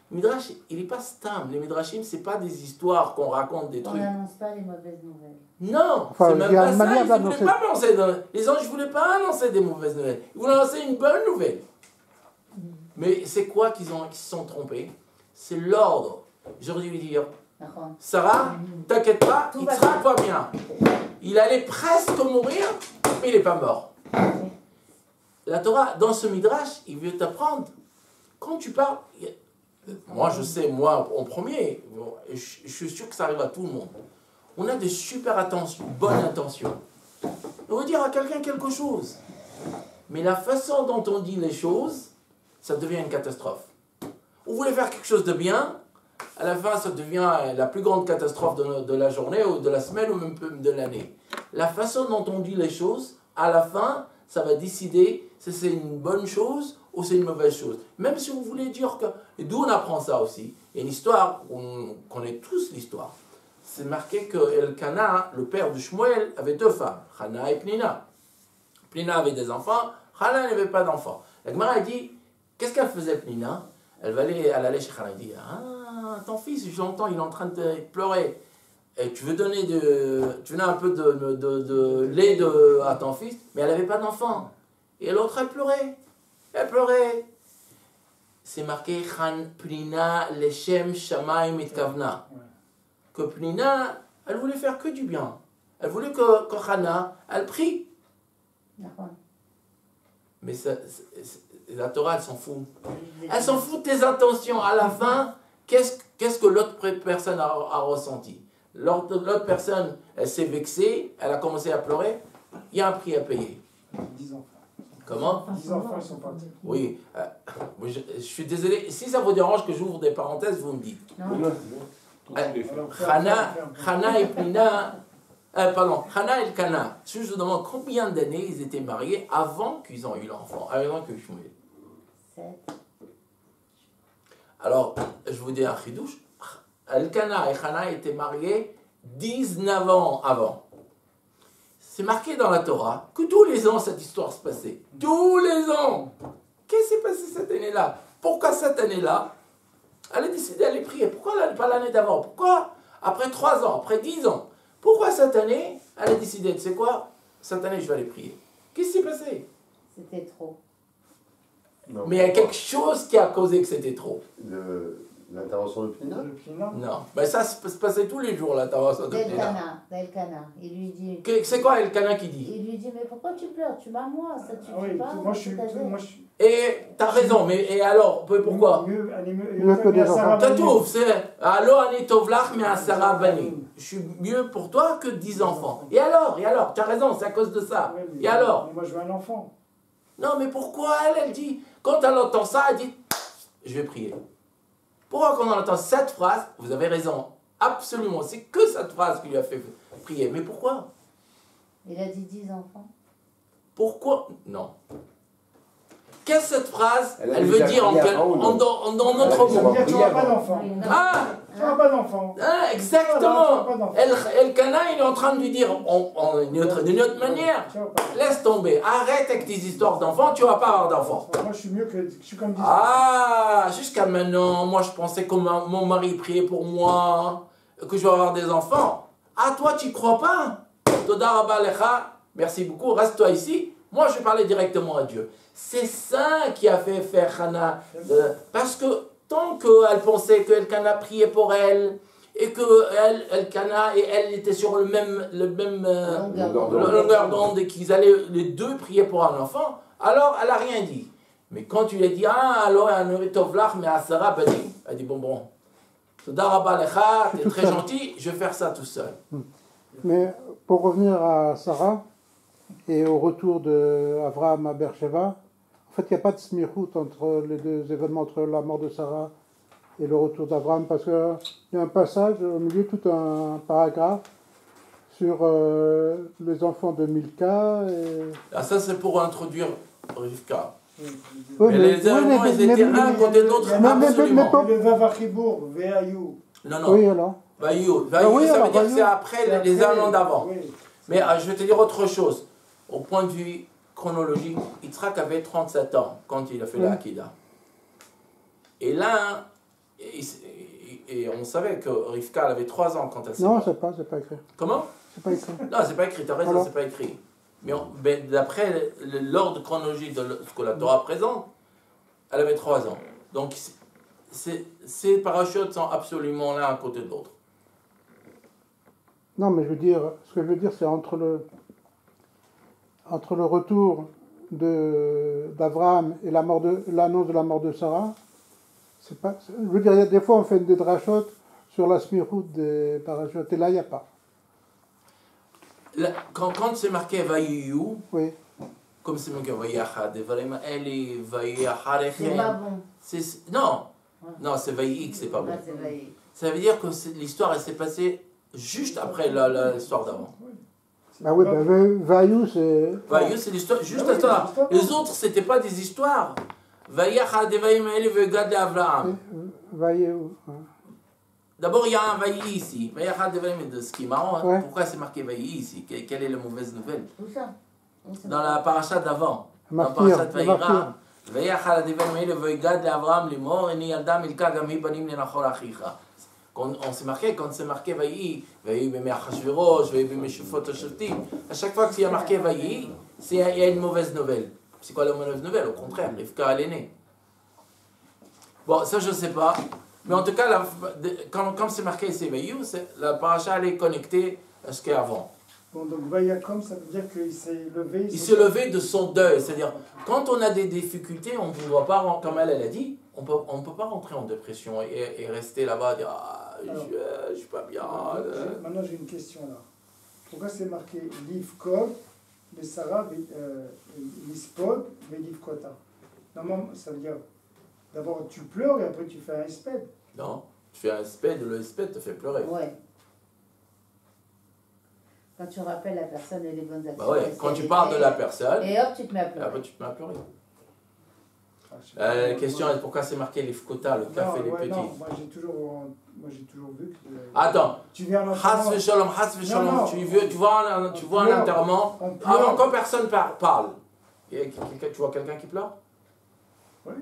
Midrash, il n'est pas stam. Les Midrashim, ce n'est pas des histoires qu'on raconte des trucs. On n'annonce pas les mauvaises nouvelles. Non, enfin, c'est même pas ça. Ils ne voulaient pas annoncer. Les anges ne voulaient pas annoncer des mauvaises nouvelles. Ils voulaient annoncer une bonne nouvelle. Mais c'est quoi qu'ils se sont trompés? C'est l'ordre. J'aurais dû lui dire, Sarah, t'inquiète pas, il sera pas bien. Il allait presque mourir, mais il n'est pas mort. La Torah, dans ce Midrash, il veut t'apprendre. Quand tu parles, moi je sais, moi en premier, je suis sûr que ça arrive à tout le monde. On a des super bonnes intentions. On veut dire à quelqu'un quelque chose. Mais la façon dont on dit les choses, ça devient une catastrophe. On voulait faire quelque chose de bien, à la fin ça devient la plus grande catastrophe de la journée, ou de la semaine, ou même de l'année. La façon dont on dit les choses, à la fin, ça va décider si c'est une bonne chose ou c'est une mauvaise chose. Même si vous voulez dire que... Et d'où on apprend ça aussi? Il y a une histoire, on connaît tous l'histoire. C'est marqué que Elkana, le père de Shmuel, avait deux femmes, Hana et Pnina. Pnina avait des enfants, Hana n'avait pas d'enfants. La Gemara a dit, qu'est-ce qu'elle faisait Pnina? Elle allait chez Hana et dit, ah, ton fils, j'entends, il est en train de pleurer. Et tu veux donner un peu de lait à ton fils, mais elle n'avait pas d'enfant. Et l'autre, elle pleurait. Elle pleurait. C'est marqué Pnina Leshem Shamayim Mitkavna. Que Pnina, elle voulait faire que du bien. Elle voulait que Hana, elle prie. Mais la Torah, elle s'en fout. Elle s'en fout de tes intentions. À la fin, qu'est-ce que l'autre personne a ressenti? L'autre personne, elle s'est vexée, elle a commencé à pleurer, il y a un prix à payer. 10 enfants. Comment? 10 enfants, ils sont partis. Oui, je suis désolé, si ça vous dérange que j'ouvre des parenthèses, vous me dites. Hana et Pnina, Hana et Elkana, je vous demande combien d'années ils étaient mariés avant qu'ils ont eu l'enfant, avant que Shmuel? 7. Alors, je vous dis un chidouche. Elkana et Hana étaient mariés 19 ans avant. C'est marqué dans la Torah que tous les ans cette histoire se passait. Tous les ans. Qu'est-ce qui s'est passé cette année-là? Pourquoi cette année-là, elle a décidé d'aller prier? Pourquoi pas l'année d'avant? Pourquoi après 3 ans, après 10 ans? Pourquoi cette année, elle a décidé, tu sais quoi? Cette année, je vais aller prier. Qu'est-ce qui s'est passé? C'était trop. Non, mais il y a quelque chose qui a causé que c'était trop. L'intervention de Pnina? Non, mais ça se passait tous les jours, l'intervention de Pnina. D'Elkana. Il lui dit... C'est quoi Elkana qui dit? Il lui dit, mais pourquoi tu pleures? Tu m'as moi, ça tu pas. Moi, je suis... Et t'as raison, mais et alors, pourquoi? Mieux que des enfants. Tatouf, c'est... Allo ani tovlach mais asara bani. Je suis mieux pour toi que 10 enfants. Et alors, t'as raison, c'est à cause de ça. Et alors? Moi, je veux un enfant. Non, mais pourquoi elle dit, quand elle entend ça, elle dit, je vais prier. Pourquoi quand on entend cette phrase, vous avez raison, absolument, c'est que cette phrase qui lui a fait prier. Mais pourquoi? Il a dit 10 enfants. Pourquoi? Non. Qu'est-ce que cette phrase, elle veut dire dans notre monde? Tu n'auras pas d'enfant. Ah! Tu n'auras pas d'enfant. Ah, exactement. Elkana, il est en train de lui dire, d'une autre manière, laisse tomber, arrête avec tes histoires d'enfants, tu ne vas pas avoir d'enfants. Moi, je suis mieux que... Je suis comme 10 Ah, jusqu'à maintenant, moi je pensais que mon mari priait pour moi, que je vais avoir des enfants. Ah, toi, tu ne crois pas? Toda Rabba Lecha, merci beaucoup, reste-toi ici. Moi, je vais parler directement à Dieu. C'est ça qui a fait faire Hannah. Parce que tant qu'elle pensait qu'Elkana priait pour elle, et que Elkana et elle étaient sur le même longueur d'onde, et qu'ils allaient les deux prier pour un enfant, alors elle n'a rien dit. Mais quand tu lui as dit, alors mais à Sarah, elle dit, bon, Toda Rabba Lecha, t'es très gentil, je vais faire ça tout seul. Mais pour revenir à Sarah et au retour d'Abraham à Beersheba, en fait, il n'y a pas de smichout entre les deux événements, entre la mort de Sarah et le retour d'Abraham, parce qu'il y a un passage au milieu, tout un paragraphe sur les enfants de Milka. Ah, ça, c'est pour introduire Rivka. Oui, mais les événements, ils étaient un côté de l'autre, absolument. Le Vavachibour, Veayou. Non. Oui, alors. Vaïou, oui, ça veut alors, dire que c'est après les événements d'avant. Oui. Mais je vais te dire autre chose. Au point de vue chronologique, Yitzhak avait 37 ans quand il a fait la Akida. Et là, et on savait que Rivka avait 3 ans quand elle s'est Non, morte. c'est pas écrit. Comment? C'est pas écrit. Non, c'est pas écrit, t'as raison, Alors. c'est pas écrit. Mais d'après l'ordre chronologique de ce que la Torah présente, elle avait 3 ans. Donc, ces parachutes sont absolument l'un à côté de l'autre. Non, mais ce que je veux dire, c'est entre le retour d'Abraham et l'annonce de la mort de Sarah, je veux dire, des fois on fait des drachotes sur la smiroute des parachutes, et là il n'y a pas. Là, quand c'est marqué Vaïou, Oui. comme c'est marqué Vaïachad, Eli, Vaïacharechem. C'est pas bon. Non, c'est Vaïik, c'est pas bon. Là, c'est vaillé. Ça veut dire que l'histoire, elle s'est passée juste après l'histoire d'avant. Ah oui, Vaïou, c'est... Vaïou, c'est l'histoire, juste l'histoire. Les autres, c'était pas des histoires. Vaïachad, Vaïm, Eli, Vaïgad, Avraham. Vaïou. D'abord, il y a un Vaïi ici. Vaïachad, Vaïm, ce qui est marrant, Ouais. pourquoi c'est marqué Vaïi ici? Quelle est la mauvaise nouvelle? Où ça? Dans la paracha d'avant. Dans la Martyr, paracha de Martyr. Vaïra. ויחל הדברים האלה ויגד לאברהם לאמור הנה ילדה מילכה גם היא בנים לנחור אחיך. Quand c'est marqué Vaïi, Vaïi b'mei Achashverosh, Vaïi b'mei Shufot HaShoftim, à chaque fois qu'il y a marqué Vaïi, il y a une mauvaise nouvelle. C'est quoi la mauvaise nouvelle? Au contraire, Rivka elle est née. Bon, ça je sais pas, mais en tout cas, quand c'est marqué c'est Vaïi, la paracha elle est connectée à ce qu'il y a avant. Bon, donc Vayakom, ça veut dire qu'il s'est levé. Il s'est levé de son deuil, c'est-à-dire quand on a des difficultés, on ne doit pas, comme elle a dit, on peut pas rentrer en dépression et rester là-bas, dire je suis pas bien. Maintenant j'ai une question là. Pourquoi c'est marqué Livkod, de Sarah, Lispod, Livkota? Normalement, ça veut dire d'abord tu pleures et après tu fais un espède. Non, tu fais un espède, le espède te fait pleurer. Ouais. Quand tu rappelles la personne et les bonnes actions. Bah ouais, quand tu parles de la personne, et hop, tu te mets à pleurer. après tu te mets à pleurer. La question est pourquoi c'est marqué les fkota, le café, les petits. Non, moi j'ai toujours vu que. Attends, Tu viens à Has v'shalom, tu vois un enterrement, avant quand personne parle. Tu vois quelqu'un qui pleure? Oui.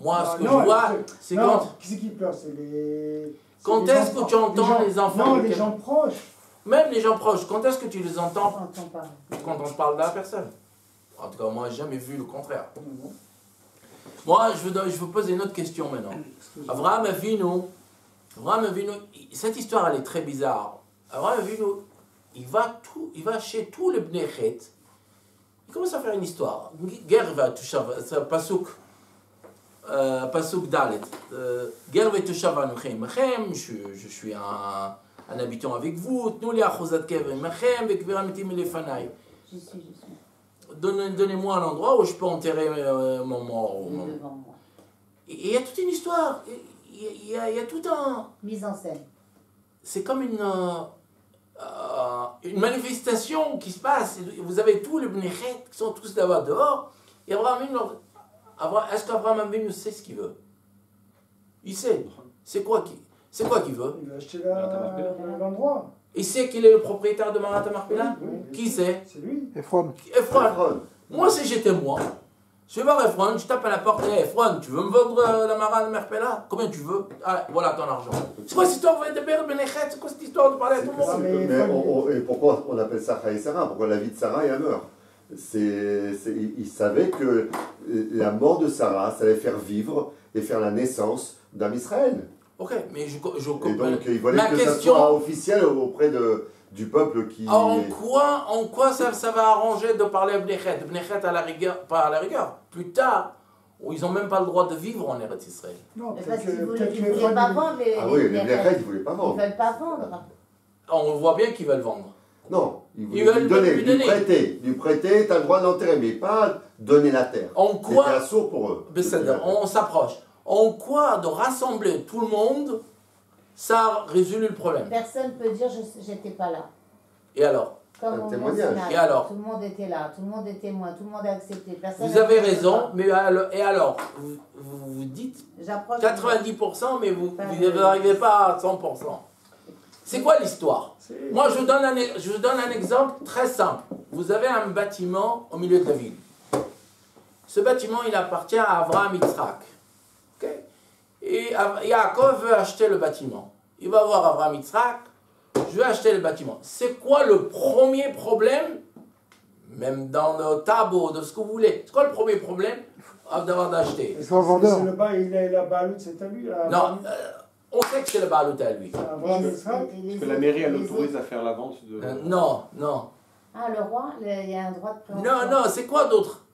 Moi, ce que je vois, c'est quand. Qui c'est qui pleure? C'est les. Quand est-ce que tu entends les enfants? Non, les gens proches. Même les gens proches, quand est-ce que tu les entends? Quand on parle. Quand on parle de la personne. En tout cas, moi, j'ai jamais vu le contraire. Moi, je vous pose une autre question maintenant. Avraham Avinu, cette histoire, elle est très bizarre. Avraham Avinu, il va chez tous les Bnei Chet. Il commence à faire une histoire. Guerre va toucher, c'est Pasuk Dalet. Guerre va toucher à Nuchem. Je suis un habitant avec vous. Tnou li achuzat kever machem vekviram etim lefanai. Je suis. Donnez-moi un endroit où je peux enterrer mon mort. Il est devant moi. Et il y a toute une histoire. Il y a tout un. Mise en scène. C'est comme une manifestation qui se passe. Vous avez tous les Bnechet qui sont tous là-bas dehors. Et est-ce qu'Abraham Avinu sait ce qu'il veut? Il sait. C'est quoi qu'il veut? Il veut acheter l'endroit. Il sait qu'il est le propriétaire de Marat Marpella? Oui. Qui c'est? C'est lui. Ephron. Ephron. Moi, si j'étais moi, Je vais voir Efron, je tape à la porte, hey, Efron, tu veux me vendre la Mara de Merpella? Combien tu veux? Ah, voilà ton argent. C'est quoi cette histoire de Benechet? C'est quoi cette histoire de parler à tout le monde? Et pourquoi on appelle ça Chai Sarah? Pourquoi la vie de Sarah, elle meurt? Il savait que la mort de Sarah, ça allait faire vivre et faire la naissance d'un Israël. Ok, mais je comprends. Et donc, il voulait Ma que question, ça soit officiel auprès du peuple qui... En quoi ça va arranger de parler à Benechet? Benechet à la rigueur, pas à la rigueur. Plus tard, où ils n'ont même pas le droit de vivre en Eretz Israël. Non, Parce qu'ils ne voulaient pas vendre les Ah oui, les Benechet, ils ne voulaient pas Ils vendre. ne veulent pas vendre. On voit bien qu'ils veulent vendre. Non, ils Ils voulaient veulent lui lui donner, donner. lui prêter, tu as le droit de l'enterrer, mais pas donner la terre. En quoi, C'était assourd pour eux. on s'approche. En quoi de rassembler tout le monde, ça résout le problème? Personne ne peut dire j'étais pas là. Et alors? Comme Un au témoignage. Mont Sinaï. Et alors? Tout le monde était là, tout le monde est témoin, tout le monde a accepté. Personne Vous n'a avez dit raison, mais et alors? Vous dites J'approche. 90%, mais vous n'arrivez pas à 100%. C'est quoi l'histoire? Moi, je vous donne un exemple très simple. Vous avez un bâtiment au milieu de la ville. Ce bâtiment, il appartient à Avraham Yitzhak. Okay? Et Yaakov veut acheter le bâtiment. Il va voir Avraham Yitzhak, je veux acheter le bâtiment. C'est quoi le premier problème? Même dans le tableau, de ce que vous voulez. C'est quoi le premier problème d'avoir d'acheter? C'est le bas, il a la balut, c'est à lui. Non, on sait que c'est le balut à lui. Est-ce que la mairie, elle autorise à faire la vente de... Non. Ah, le roi, il y a un droit de préemption. Non, c'est quoi d'autre?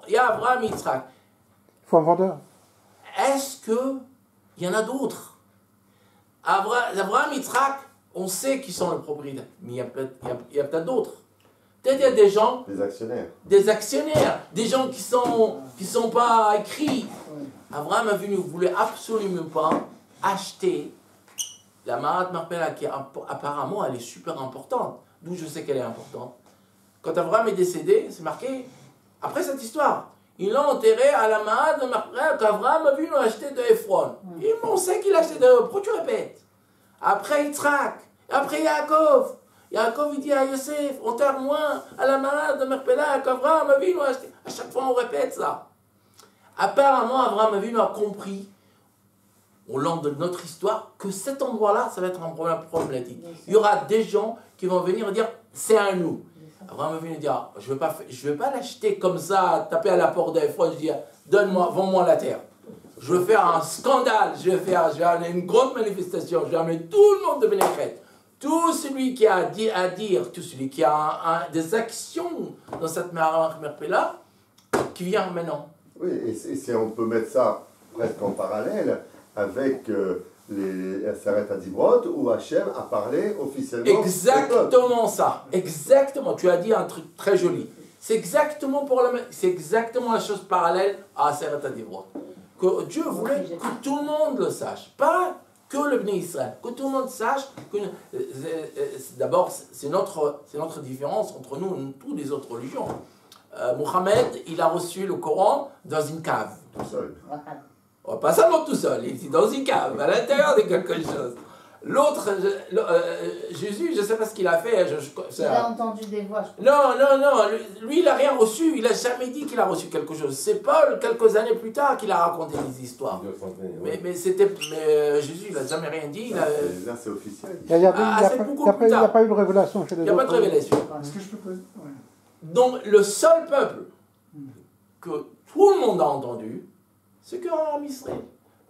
Il y a Abraham Yitzhak. Il faut un vendeur. Est-ce qu'il y en a d'autres? Abraham Yitzhak, on sait qu'ils sont le propriétaire, mais il y a peut-être d'autres. Peut-être il y a des gens... Des actionnaires. Des gens qui sont pas écrits. Abraham ne voulait absolument pas acheter la Marat Marpella, qui apparemment elle est super importante. D'où je sais qu'elle est importante. Quand Abraham est décédé, c'est marqué, après cette histoire, ils l'ont enterré à la Marat de Marpella qu'Abraham a vu nous acheter de Ephron. Et on sait qu'il a acheté de... Pourquoi tu répètes? Après Yitzhak, après Yaakov. Yaakov il dit à Yosef, enterre-moi à la Marat de Marpella qu'Abraham a vu nous acheter. À chaque fois on répète ça. Apparemment, Abraham Avinu a compris, au long de notre histoire, que cet endroit-là, ça va être un problème problématique. Il y aura des gens qui vont venir dire, c'est à nous. Abraham Avinu dira, je ne vais pas l'acheter comme ça, taper à la porte des fois, je dis, donne-moi, vends-moi la terre. Je vais faire un scandale, je vais amener une grande manifestation, je vais amener tout le monde de Benechet. Tout celui qui a à dire, tout celui qui a des actions dans cette merpella, qui vient maintenant. Oui, et on peut mettre ça presque en parallèle avec les Seret Adibrot, où Hachem a parlé officiellement. Exactement ça, exactement. Tu as dit un truc très joli. C'est exactement la chose parallèle à Seret Adibrot. Que Dieu voulait que tout le monde le sache, pas que le Bnei Israël, que tout le monde sache que d'abord c'est notre différence entre nous et toutes les autres religions. Mohammed, il a reçu le Coran dans une cave. Tout seul. Oh, pas seulement tout seul, il était dans une cave, à l'intérieur de quelque chose. L'autre, Jésus, je ne sais pas ce qu'il a fait. Il a entendu des voix. Je crois. Non, lui il n'a rien reçu, il n'a jamais dit qu'il a reçu quelque chose. C'est Paul, quelques années plus tard, qu'il a raconté des histoires. Mais Jésus, il n'a jamais rien dit. Là, c'est officiel. Il n'y a pas eu de révélation chez les autres. Il n'y a pas de révélation. Est-ce que je peux poser? Donc, le seul peuple que tout le monde a entendu, c'est qu'en Israël.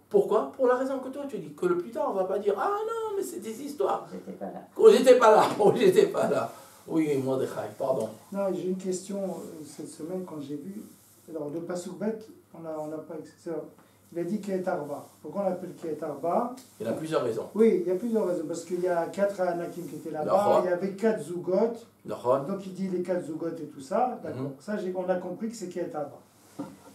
Pourquoi? Pour la raison que toi tu dis. Que le plus tard, on ne va pas dire « Ah non, mais c'est des histoires. » J'étais pas là. Oui, Mordechai, pardon. Non, j'ai une question cette semaine quand j'ai vu. Alors, le Pasuk Bet, on n'a pas... Il a dit Kiet Arba. Pourquoi on l'appelle Kiet Arba? Il y a plusieurs raisons. Oui, il y a plusieurs raisons. Parce qu'il y a 4 Anakim qui étaient là-bas. Il y avait 4 Zougot. Donc il dit les 4 Zougot et tout ça. D'accord. Ça, on a compris que c'est Kiet Arba.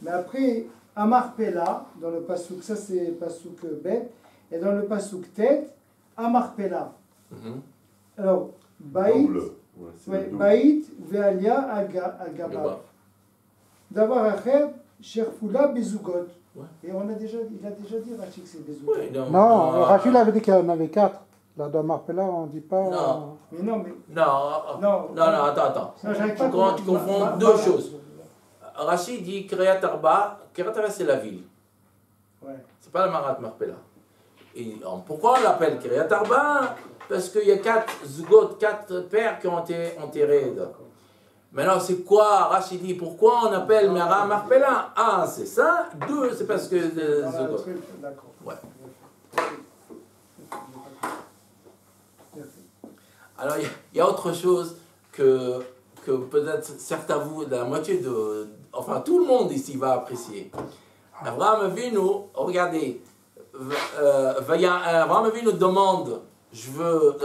Mais après, Amar Pela, dans le Pasuk, ça c'est Pasuk Bet. Et dans le Pasuk Tet, Amar Pela. Alors, Baït, Baït, Vealia, Agaba. D'avoir Acher, Cherfoula, Bezougot. Et il a déjà dit, Rachid, que c'est Bezougot. Non, Rachid avait dit qu'il y en avait 4. Là, dans Marpella, on ne dit pas... Non. Mais non, mais... Non, attends. Non, Tu confonds deux choses. Rashi dit Kiryat Arba. Kiryat Arba, c'est la ville. Ouais. C'est pas la Marat Marpella. Et pourquoi on l'appelle Kiryat Arba? Parce qu'il y a 4 zgot, 4 pères qui ont été enterrés. Maintenant, c'est quoi Rashi dit? Pourquoi on appelle Marat Marpella? Un, c'est ça. 2, c'est parce que zgot. D'accord. Ouais. Alors, il y a autre chose que peut-être certains vous, la moitié de... Enfin, tout le monde ici va apprécier. Abraham Avinu, regardez, Abraham Avinu demande, je veux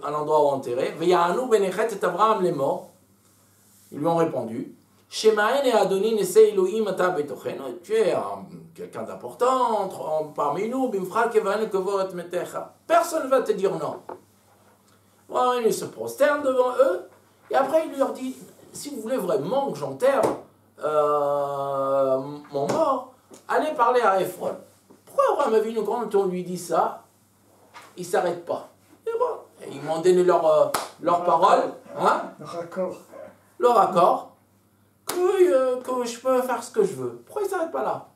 un endroit où enterrer. Vayanu Benechet et Abraham les morts. Ils lui ont répondu. Shemaen et Adonin essaye Elohim ata betochenu. Tu es quelqu'un d'important parmi nous. Bimfra kevan kevoret metecha. Personne ne va te dire non. Bon, il se prosterne devant eux. Et après, il leur dit, si vous voulez vraiment que j'enterre mon mort, allez parler à Ephron. Pourquoi Abraham Avinu, quand on lui dit ça, il ne s'arrête pas? Et bon, ils m'ont donné leur parole, hein? Leur accord, que je peux faire ce que je veux. Pourquoi il ne s'arrête pas là?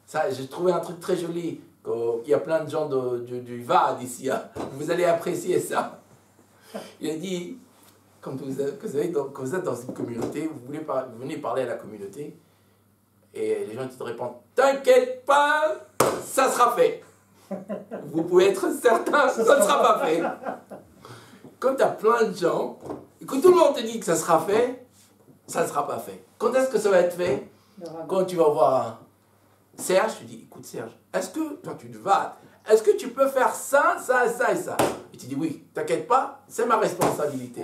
Ça, j'ai trouvé un truc très joli. Il y a plein de gens du VAD ici. Hein. Vous allez apprécier ça. Il a dit, quand vous êtes dans une communauté, vous venez parler à la communauté, et les gens te répondent, t'inquiète pas, ça sera fait. Vous pouvez être certain, ça ne sera pas fait. Quand tu as plein de gens, et que tout le monde te dit que ça sera fait, ça ne sera pas fait. Quand est-ce que ça va être fait? Quand tu vas voir Serge, tu dis, écoute Serge, est-ce que, toi tu te vas, est-ce que tu peux faire ça, ça, ça et ça? Et tu dis oui, t'inquiète pas, c'est ma responsabilité.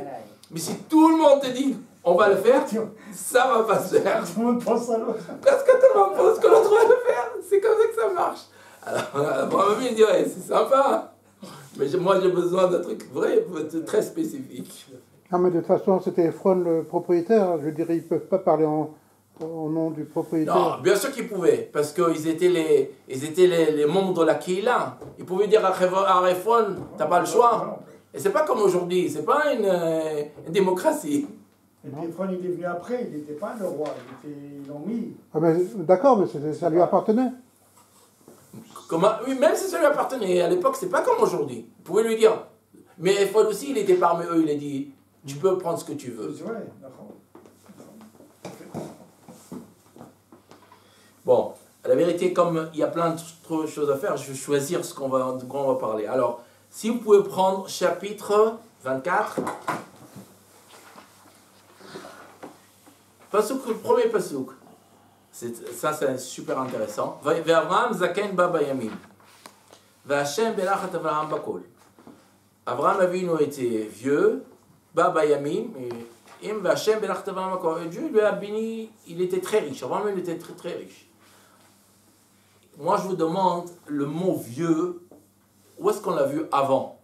Mais si tout le monde te dit on va le faire, ça va pas se faire. Tout le monde pense à l'autre. Parce que tout le monde pense que l'autre va le faire. C'est comme ça que ça marche. Alors, ma mamie dit ouais, c'est sympa. Mais moi j'ai besoin d'un truc vrai, très spécifique. Ah, mais de toute façon, c'était Ephron le propriétaire. Je dirais, ils ne peuvent pas parler au nom du propriétaire. Non, bien sûr qu'ils pouvaient, parce qu'ils étaient les membres de la Kihila. Ils pouvaient dire à Ephron, t'as pas le choix. Et c'est pas comme aujourd'hui, c'est pas une démocratie. Et puis Ephron, il est venu après, il n'était pas le roi, ils l'ont mis. Ah, mais d'accord, mais ça lui appartenait. Oui, même si ça lui appartenait, à l'époque, c'est pas comme aujourd'hui. Vous pouvez lui dire. Mais Ephron aussi, il était parmi eux, il a dit, tu peux prendre ce que tu veux. C'est vrai, d'accord. Bon, la vérité, comme il y a plein de choses à faire, je vais choisir de quoi on va parler. Alors, si vous pouvez prendre chapitre 24, Pasuk, le premier Pasuk. Ça, c'est super intéressant. Ve'Avraham zaken ba bayamim. Ve'Hashem belachat Avraham bakol. Avraham Avinu était vieux, ba bayamim, et Ve'Hashem belachat Avraham bakol. Et Dieu lui a béni, il était très riche. Avraham Avinu était très très riche. Moi, je vous demande, le mot vieux, où est-ce qu'on l'a vu avant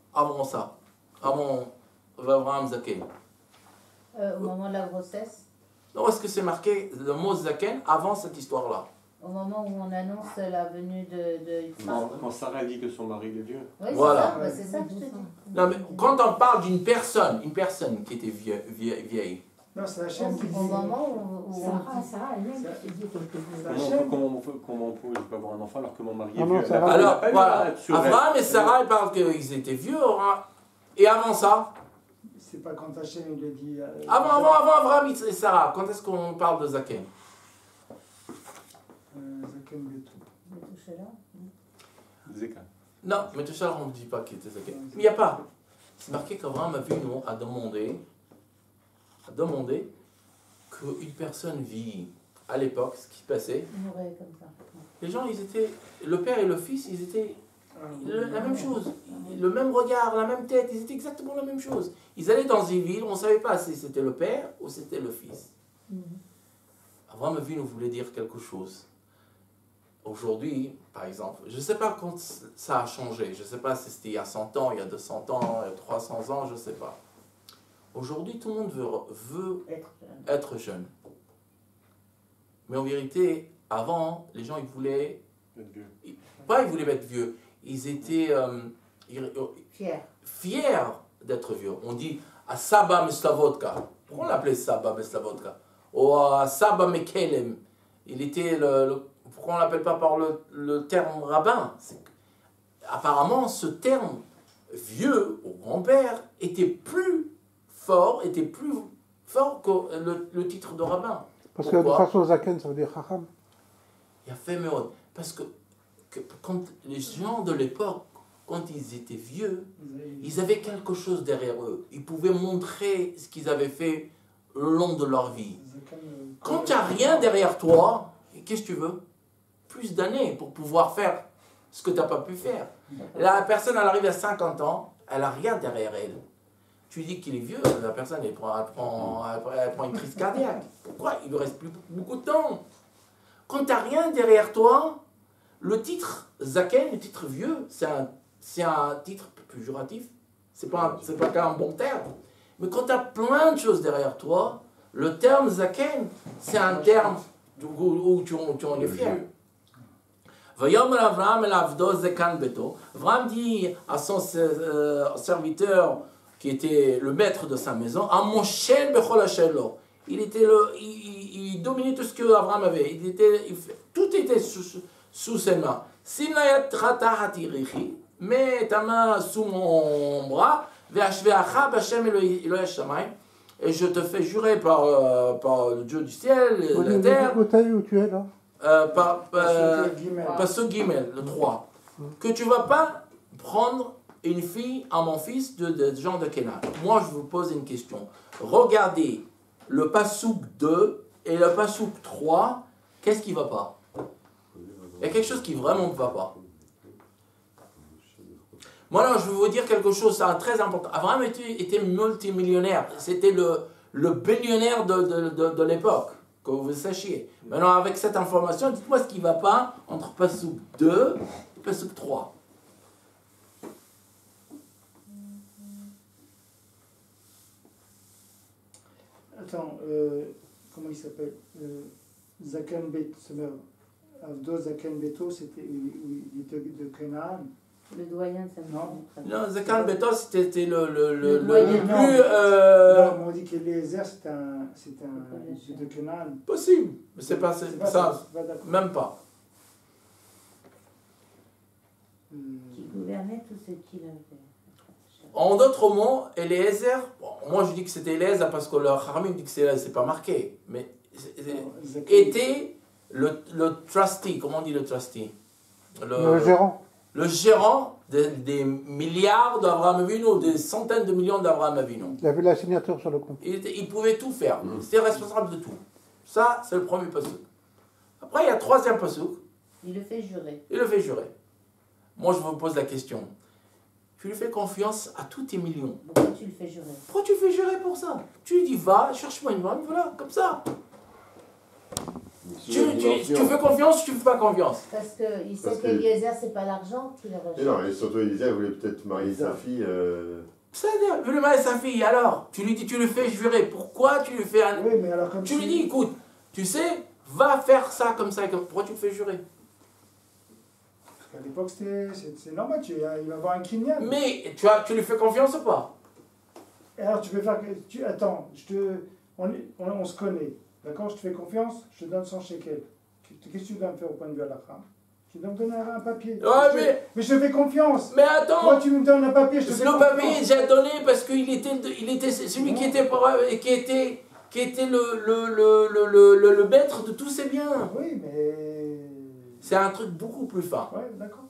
ça, avant Avraham Zaken? Au moment de la grossesse. Non, est-ce que c'est marqué le mot Zaken avant cette histoire-là? Au moment où on annonce la venue de Yitzhak. Quand Sarah dit que son mari est vieux. Oui, voilà. C'est ça que je te dis. Non, mais quand on parle d'une personne qui était vieille. Non, c'est Hachem qui dit. Au moment où Sarah elle-même qui dit quelque chose. Comment on peut pas avoir un enfant alors que mon mari est Ah non, vieux? Sarah- Alors, voilà. Abraham et Sarah, ils parlent qu'ils étaient vieux. Et avant ça? C'est pas quand Hachem il le dit. Avant Abraham et Sarah, quand est-ce qu'on parle de Zaken? Zaken Betou. Zeka. Non, mais tout ça, on ne dit pas qu'il était Zaken. Mais il n'y a pas. C'est marqué qu'Abraham a demandé qu'une personne vit à l'époque, ce qui se passait. comme ça. Les gens, le père et le fils, ils étaient la même chose. Le même regard, la même tête, ils étaient exactement la même chose. Ils allaient dans une ville, on ne savait pas si c'était le père ou c'était le fils. Abraham Avinu voulait dire quelque chose. Aujourd'hui, par exemple, je ne sais pas quand ça a changé. Je ne sais pas si c'était il y a 100 ans, il y a 200 ans, il y a 300 ans, je ne sais pas. Aujourd'hui, tout le monde veut être jeune. Mais en vérité, avant, les gens, ils voulaient... Ils voulaient être vieux. Ils étaient fiers d'être vieux. On dit « Saba Meslavodka ». Pourquoi on l'appelait Saba Meslavodka? ou à Saba Mekelem. Il était pourquoi on l'appelle pas par le terme rabbin? Apparemment, ce terme vieux ou grand-père était plus fort que le titre de rabbin. Parce que de toute façon, Zaken, ça veut dire Chacham. Il a fait Meod. Parce que quand les gens de l'époque, quand ils étaient vieux, ils avaient quelque chose derrière eux. Ils pouvaient montrer ce qu'ils avaient fait le long de leur vie. Quand tu n'as rien derrière toi, qu'est-ce que tu veux? Plus d'années pour pouvoir faire ce que tu n'as pas pu faire. La personne, elle arrive à 50 ans, elle n'a rien derrière elle. Tu dis qu'il est vieux, la personne, elle prend une crise cardiaque. Pourquoi? Il ne lui reste plus beaucoup de temps. Quand tu n'as rien derrière toi, le titre Zaken, le titre vieux, c'est un titre péjoratif. C'est pas qu'un bon terme. Mais quand tu as plein de choses derrière toi, le terme Zaken, c'est un terme où tu en es fier. Abraham dit à son serviteur, qui était le maître de sa maison, il dominait tout ce que Abraham avait. Tout était sous ses mains. Mets ta main sous mon bras, et je te fais jurer par le Dieu du ciel, la terre. Où tu es là? Pasuk Gimel, le 3. Que tu ne vas pas prendre une fille à mon fils de gens de Kénan. Moi, je vous pose une question. Regardez le Pasuk 2 et le Pasuk 3. Qu'est-ce qui ne va pas? Il y a quelque chose qui vraiment ne va pas. Moi, alors, je vais vous dire quelque chose, c'est très important. Abraham était multimillionnaire. C'était le billionnaire de l'époque, que vous sachiez. Maintenant, avec cette information, dites-moi ce qui ne va pas entre Pasuk 2 et Pasuk 3. Attends, comment il s'appelle? Zaken Avdo Zaken Beto, c'était il était de Canaan. Le doyen, ça me Non, Zakan Beto, c'était le plus... Non, on dit qu'Eliezer, c'est un de Canaan. Possible, mais c'est pas ça. Même pas. Qui gouvernait tout ce qu'il avait. En d'autres mots, Eliezer, moi je dis que c'était Eliezer parce que le Haramim dit que c'est pas marqué, mais était le trustee, comment on dit le trustee? Le gérant. Le gérant des milliards d'Abraham Avinu, des centaines de millions d'Abraham Avinu. Il avait la signature sur le compte. Il pouvait tout faire. C'était responsable de tout. Ça, c'est le premier pasuk. Après, il y a le troisième pasuk. Il le fait jurer. Il le fait jurer. Moi, je vous pose la question. Tu lui fais confiance à tous tes millions. Pourquoi tu le fais jurer? Pourquoi tu le fais jurer pour ça? Tu lui dis, va, cherche-moi une femme, voilà, comme ça. Tu fais confiance, tu ne fais pas confiance. Parce qu'il sait qu'Eliezer, c'est pas l'argent qu'il a reçu. Et non, et surtout Eliezer voulait peut-être marier sa fille. C'est-à-dire, il veut marier sa fille, alors tu lui dis, tu le fais jurer. Pourquoi tu lui fais un... Oui, mais alors comme tu lui dis, écoute, tu sais, va faire ça comme ça. Pourquoi tu le fais jurer? Parce qu'à l'époque, c'est normal, il va avoir un kinyan. Mais tu lui fais confiance ou pas? Et alors tu peux faire... Attends, on se connaît. D'accord, je te fais confiance, je te donne 100 shekels. Qu'est-ce que tu dois me faire au point de vue à la fin? Tu dois me donner un papier. Ouais, mais je te fais confiance. Mais attends. Moi, tu me donnes un papier, je te fais confiance. Le papier, j'ai donné parce qu'il était celui qui était le maître de tous ses biens. Oui, mais... C'est un truc beaucoup plus fin. Ouais, d'accord.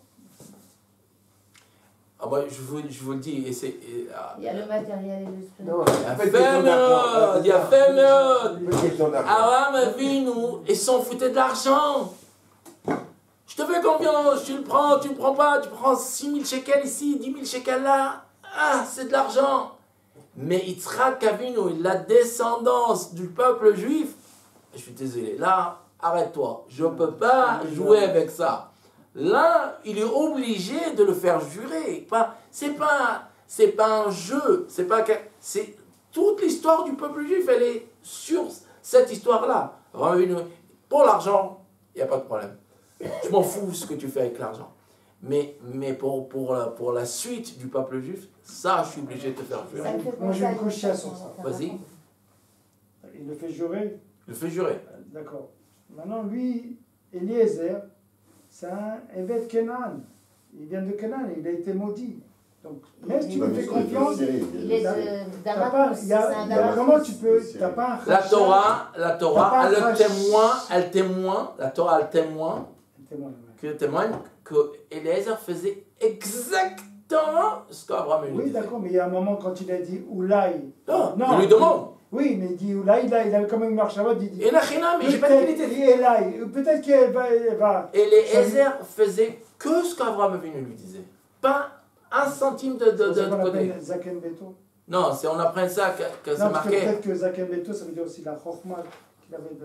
Ah bah, je vous le dis, il y a le matériel et le spirit. Il y a fait mieux. Abraham Avinu, ils s'en foutaient de l'argent. Je te fais confiance, tu le prends pas, tu prends 6 000 shekels ici, 10 000 shekels là. Ah, c'est de l'argent. Mais Yitzhak Avinu, la descendance du peuple juif, je suis désolé, là, arrête-toi, je ne peux pas jouer avec ça. Là, il est obligé de le faire jurer. C'est pas un jeu. C'est toute l'histoire du peuple juif. Elle est sur cette histoire-là. Pour l'argent, il n'y a pas de problème. Je m'en fous ce que tu fais avec l'argent. Mais pour la suite du peuple juif, ça, je suis obligé de te faire jurer. Moi, j'ai une question sur ça. Vas-y. Il le fait jurer Il le fait jurer. D'accord. Maintenant, lui, Eliezer, c'est un Evet Kenan. Il vient de Canaan, il a été maudit. Donc, même si tu me fais confiance, il est d'Arabos. Comment tu peux. T'as pas un La Torah, la Torah témoigne que Eliezer faisait exactement ce qu'Abraham lui disait. Oui, d'accord, mais il y a un moment quand il a dit Oulaï. Non, il lui demande. Oui, mais il dit Oulaï, il a quand même une marche à il dit. Et Nachina, mais j'ai pas dit qu'il était dit. Peut-être qu'elle va. Eliezer faisait que ce qu'Abraham lui disait. Pas un centime de côté. Zaken Beto. Non, on apprend ça que c'est marqué. Peut-être que Zaken Beto, ça veut dire aussi la Chokhmah.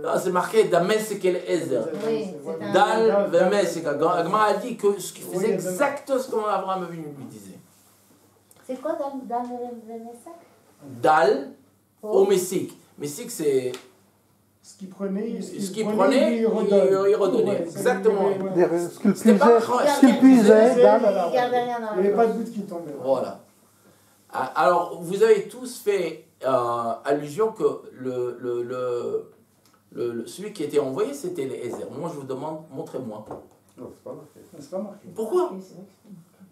Non, c'est marqué Damesek Eliezer. Oui, Dal Vemesek. Agma a dit que ce qu'il faisait exactement ce qu'Abraham lui disait. C'est quoi Dal Vemesek? Dal au Messique. Messique, c'est. Ce qu'il prenait, il redonnait. Exactement. Ce qu'il puisait, il gardait rien dans la poche. Il n'y avait pas de goutte qui tombait. Voilà. Alors, vous avez tous fait allusion que celui qui était envoyé, c'était Eliezer. Moi, je vous demande, montrez-moi. Non, c'est pas marqué. C'est pas marqué. Pourquoi?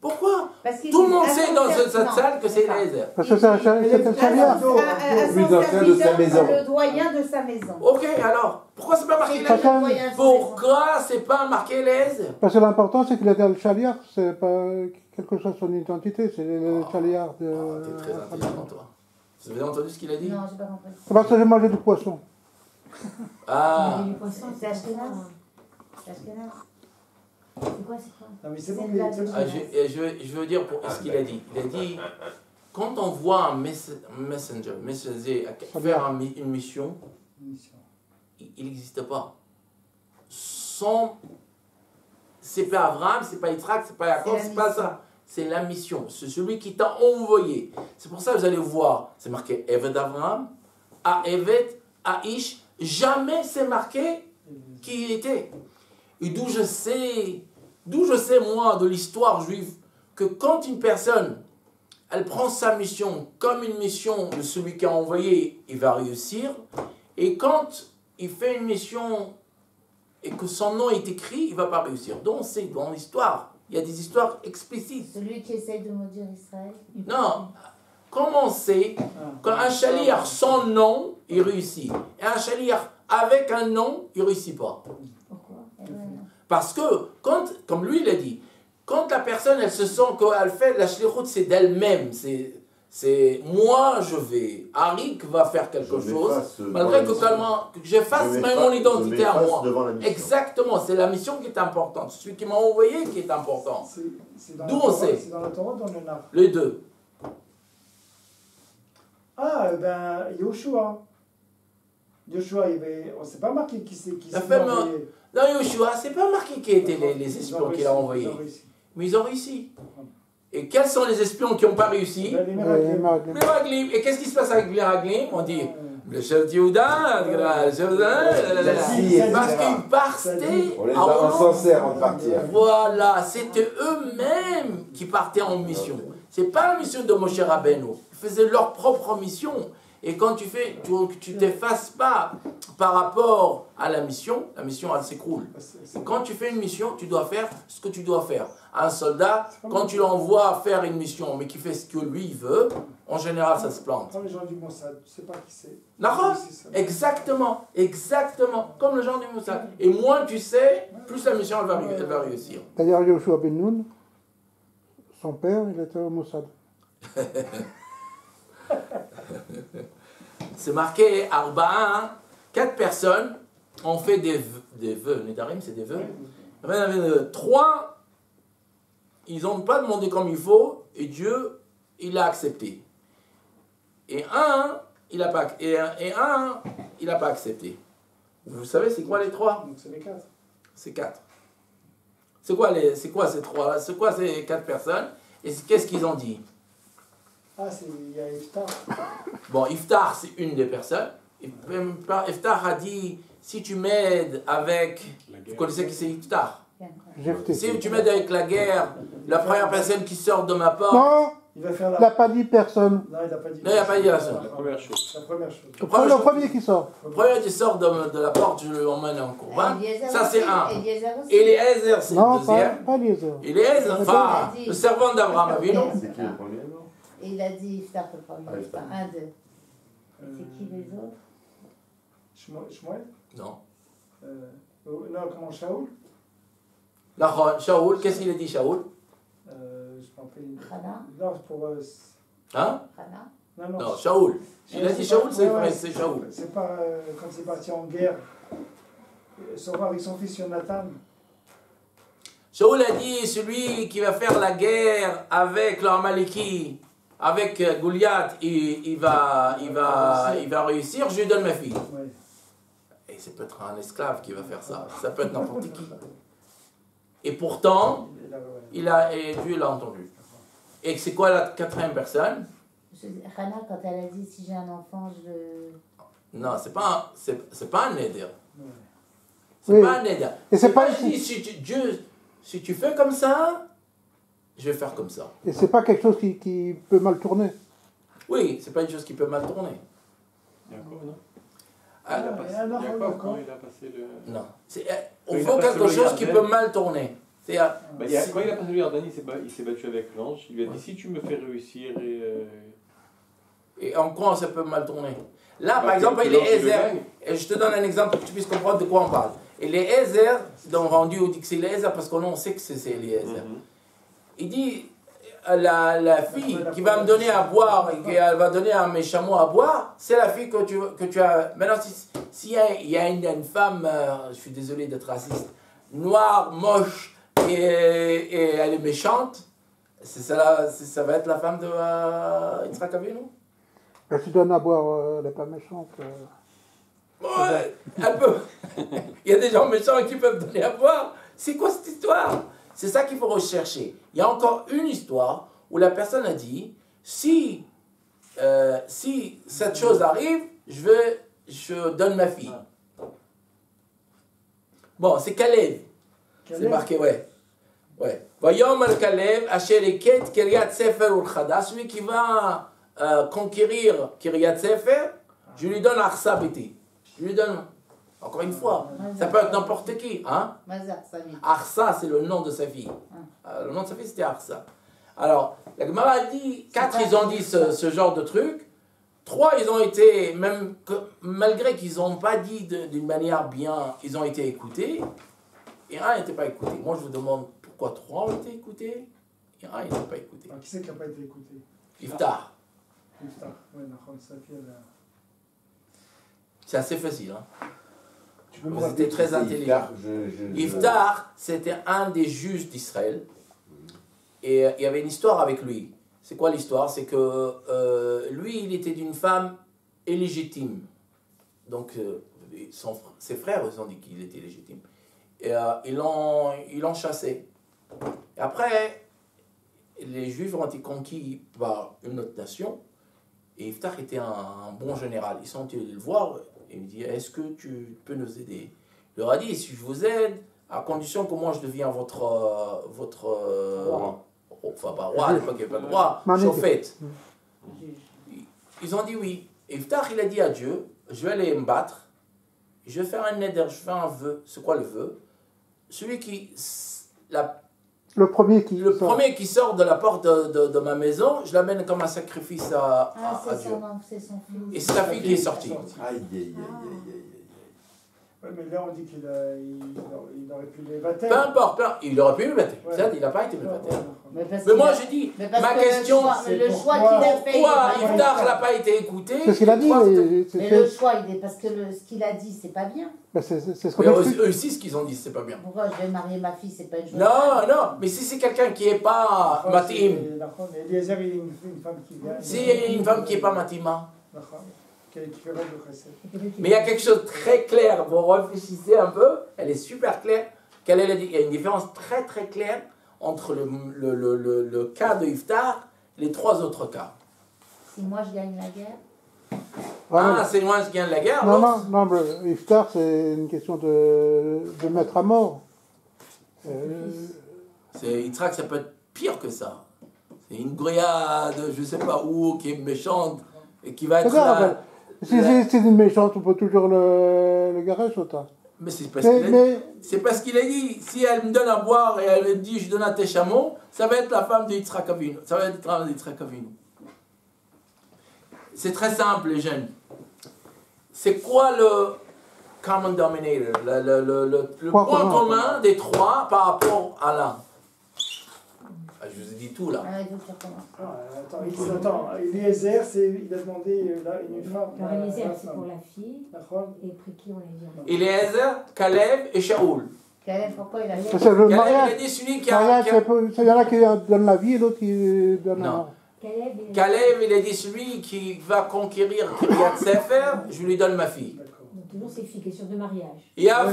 Pourquoi? Tout le monde sait dans cette salle que c'est Eliezer. Parce que c'est un chariot. Plus ancien de sa maison. Le doyen de sa maison. Ok, alors, pourquoi c'est pas marqué Eliezer? Pourquoi c'est pas marqué Eliezer? Parce que l'important, c'est qu'il était le chaliard. C'est pas quelque chose de son identité, c'est le chaliard de. T'es très intelligent, toi. Vous avez entendu ce qu'il a dit? Non, j'ai pas compris. C'est parce que j'ai mangé du poisson. Ah. C'est Ashkenaz. C'est Ashkenaz. C'est quoi? Non, mais c'est bon, Je veux dire pour ce qu'il a dit. Il a dit, quand on voit un messenger faire une mission, il n'existe pas. C'est pas Abraham, c'est pas Yitzhak, c'est pas Jacob, c'est pas ça. C'est la mission. C'est celui qui t'a envoyé. C'est pour ça que vous allez voir, c'est marqué Eved Abraham, à Eved, à Ish. Jamais c'est marqué qui il était. Et d'où je sais, moi, de l'histoire juive, que quand une personne, elle prend sa mission comme une mission de celui qui a envoyé, il va réussir. Et quand il fait une mission et que son nom est écrit, il ne va pas réussir. Donc c'est dans l'histoire. Il y a des histoires explicites. Celui qui essaye de maudire Israël. Non. Comment c'est quand un chaliar sans nom, il réussit. Et un chaliar avec un nom, il ne réussit pas. Pourquoi? Parce que, comme lui il a dit, quand la personne, elle se sent qu'elle fait la shlichut, c'est d'elle-même. C'est moi, je vais. Arik va faire quelque chose, malgré que j'efface même mon identité à moi. Exactement, c'est la mission qui est importante. Celui qui m'a envoyé qui est important. D'où on sait? C'est dans la Torah ou dans le Naf? Les deux. Ah, ben, Yoshua. Yoshua, on ne s'est pas marqué qui c'est qui envoyé. Dans Yoshua, c'est pas marqué qui étaient les espions qu'il a envoyés. Mais ils ont réussi. Et quels sont les espions qui n'ont pas réussi? Les Meraglim. Et qu'est-ce qui se passe avec les Meraglim? On dit, le chef d'Yehuda, parce qu'ils partaient. On les a encensés avant de partir. Voilà, c'était eux-mêmes qui partaient en mission. Ce n'est pas la mission de Moshe Rabbeinu. Ils faisaient leur propre mission. Et quand tu t'effaces pas par rapport à la mission elle s'écroule. Quand tu fais une mission, tu dois faire ce que tu dois faire. Un soldat, quand tu l'envoies faire une mission, mais qui fait ce que lui il veut, en général ça se plante. Comme les gens du Mossad, tu sais pas qui c'est. D'accord ? Exactement, comme les gens du Mossad. Et moins tu sais, plus la mission elle va réussir. D'ailleurs, Yoshua Ben Nun, son père, il était au Mossad. C'est marqué Arba'a, 4 personnes ont fait des vœux. Nedarim, c'est des vœux. 3, ils n'ont pas demandé comme il faut, et Dieu, il a accepté. Et un, il n'a pas accepté. Vous savez, c'est quoi les 3? Donc c'est les 4. C'est 4. C'est quoi ces 3 là? C'est quoi ces 4 personnes? Et qu'est-ce qu'ils ont dit? Ah, il y a Iftar. Bon, Iftar, c'est une des personnes. Iftar a dit, si tu m'aides avec... Vous connaissez qui c'est Iftar? Si tu m'aides avec la guerre, la première personne qui sort de ma porte... Non, Il va faire Il n'a pas dit personne. Non, il n'a pas dit. Non, il n'a pas dit personne. La première chose. La première chose. Le premier qui sort. Le premier qui sort de la porte, je l'emmène en courban. Ça, c'est un. Eliezer aussi. Eliezer, c'est le Non, deuxième. pas Eliezer. Eliezer, enfin, le servant d'Abraham Avinu. C'est qui le premier, non? Et il a dit Iftar le premier. Ah, Iftar. Un, deux. C'est qui les autres? Shmuel? Non. Non, comment Shaoul? D'accord, Shaoul, qu'est-ce qu'il a dit, Shaoul? Je m'en rappelle. Hana? Non, pour. Hein? Hana? Non, Shaoul. Il a dit Shaoul, c'est vrai, c'est Shaoul. C'est pas quand il est parti en guerre, se voir avec son fils Jonathan. Shaoul a dit, celui qui va faire la guerre avec l'Amaleki, avec Goliath, il va réussir, je lui donne ma fille. Ouais. Et ça peut être un esclave qui va faire ça. Ça peut être n'importe qui. Et pourtant, et Dieu l'a entendu. Et c'est quoi la quatrième personne? Hana, quand elle a dit si j'ai un enfant, je le. Non, c'est pas un neder. C'est Oui. pas un neder. Et c'est pas dit, si tu fais comme ça, je vais faire comme ça. Et c'est pas quelque chose qui peut mal tourner. Oui, c'est pas une chose qui peut mal tourner. Yaakov, non? Ah, Yaakov, quand il a passé le... non. Quand On il faut a passé quelque le chose qui Yarden. peut mal tourner. Quand il a passé le Yarden, il s'est battu avec l'ange. Il lui a dit si tu me fais réussir Et en quoi ça peut mal tourner? Là, Bah, par exemple, que il est l'ange le Ezer. gagne. Et je te donne un exemple pour que tu puisses comprendre de quoi on parle. Et les Ezer, donc rendu, on dit que c'est Eliezer parce qu'on sait que c'est Eliezer. Il dit la fille qui va me donner à boire et qu'elle va donner à mes chameaux à boire, c'est la fille que tu as. Maintenant, s'il y a une femme, je suis désolé d'être raciste, noire, moche et elle est méchante, ça va être la femme de Yitzhak Avinu? Quand tu donnes à boire, elle n'est pas méchante. Ouais, un peu. Il y a des gens méchants qui peuvent donner à boire. C'est quoi cette histoire? C'est ça qu'il faut rechercher. Il y a encore une histoire où la personne a dit si cette chose arrive, je donne ma fille. Bon, c'est Kalev. C'est marqué, ouais. Vayom al Kalev, Asher Eket, Kiryat Sefer Urchada. Celui qui va conquérir Kiryat Sefer, je lui donne Arsa Beti. Je lui donne, encore une fois, ça peut être n'importe qui. Hein? Arsa, c'est le nom de sa fille. Le nom de sa fille, c'était Arsa. Alors, la Gemara a dit, 4, ils ont dit ce genre de truc. 3, ils ont été, même malgré qu'ils n'ont pas dit d'une manière bien, ils ont été écoutés. Et 1 n'était pas écouté. Moi, je vous demande pourquoi 3 ont été écoutés et 1 n'était pas écouté. Alors, qui c'est qui n'a pas été écouté? Iftar. Iftar, oui, sa fille, elle a... C'est assez facile. Hein? Tu peux me Vous rappeler étiez très qui c'est intelligent. Iftar, c'était un des juges d'Israël. Et il y avait une histoire avec lui. C'est quoi l'histoire? C'est que lui, il était d'une femme illégitime. Donc, ses frères, ils ont dit qu'il était légitime. Et ils l'ont chassé. Et après, les Juifs ont été conquis par une autre nation. Et Iftar était un bon général. Ils sont allés le voir et il me dit, est-ce que tu peux nous aider? Il leur a dit, si je vous aide, à condition que moi je deviens votre enfin pas roi, à l'époque il n'y avait pas de roi, chauffette. Ils ont dit oui. Et Iftar, il a dit à Dieu, je vais aller me battre, je vais faire un neder, je vais faire un vœu. C'est quoi le vœu? Celui qui... Le premier qui sort de la porte de ma maison, je l'amène comme un sacrifice à Dieu. C'est son fils. Et c'est sa fille qui est sortie. Oui, mais là on dit qu'il aurait pu les battre. Peu importe, il aurait pu le battre. Ouais. Il n'a pas été le battre. Mais moi je dis, ma question, le choix qu'il a fait. pourquoi Iftar n'a pas été écouté? C'est ce qu'il a dit. Mais le choix, parce que ce qu'il a dit, c'est pas bien. C'est ce qu'on Mais a eux aussi, ce qu'ils ont dit, c'est pas bien. Pourquoi je vais marier ma fille, c'est pas une chose. Non, mais si c'est quelqu'un qui n'est pas matim, Eliezer, il y a une femme qui vient. s'il y a une femme qui n'est pas matima, qui fait le chesed. mais il y a quelque chose de très clair, vous réfléchissez un peu, elle est super claire, il y a une différence très très claire entre le cas de Iftar et les 3 autres cas. Si moi je gagne la guerre. Voilà. C'est moi qui gagne la guerre? Non, mais Iftar, c'est une question de mettre à mort. Yitzhak, ça peut être pire que ça. C'est une grillade, je ne sais pas où, qui est méchante, et qui va être... Si c'est une méchante, on peut toujours le garer, Chota. Mais c'est parce qu'il a dit, si elle me donne à boire et elle me dit, je donne à tes chameaux, ça va être la femme de Yitzhak Avinu. Ça va être la femme de Yitzhak Avinu. C'est très simple, les jeunes. C'est quoi le common denominator, le point commun des trois par rapport à l'un? Je vous ai dit tout là. Attends, Eliezer, il a demandé une femme. Eliezer, c'est pour la fille. Et après qui on l'a dit? Eliezer, Caleb et Shaoul. Caleb, pourquoi il a dit? C'est le mariage. Il a dit celui qui a... Il y en a qui donne la vie et l'autre qui donne non. Caleb, il a dit celui qui va conquérir Kiryat Sefer, je lui donne ma fille. Donc toujours c'est fille, question de mariage. Il y a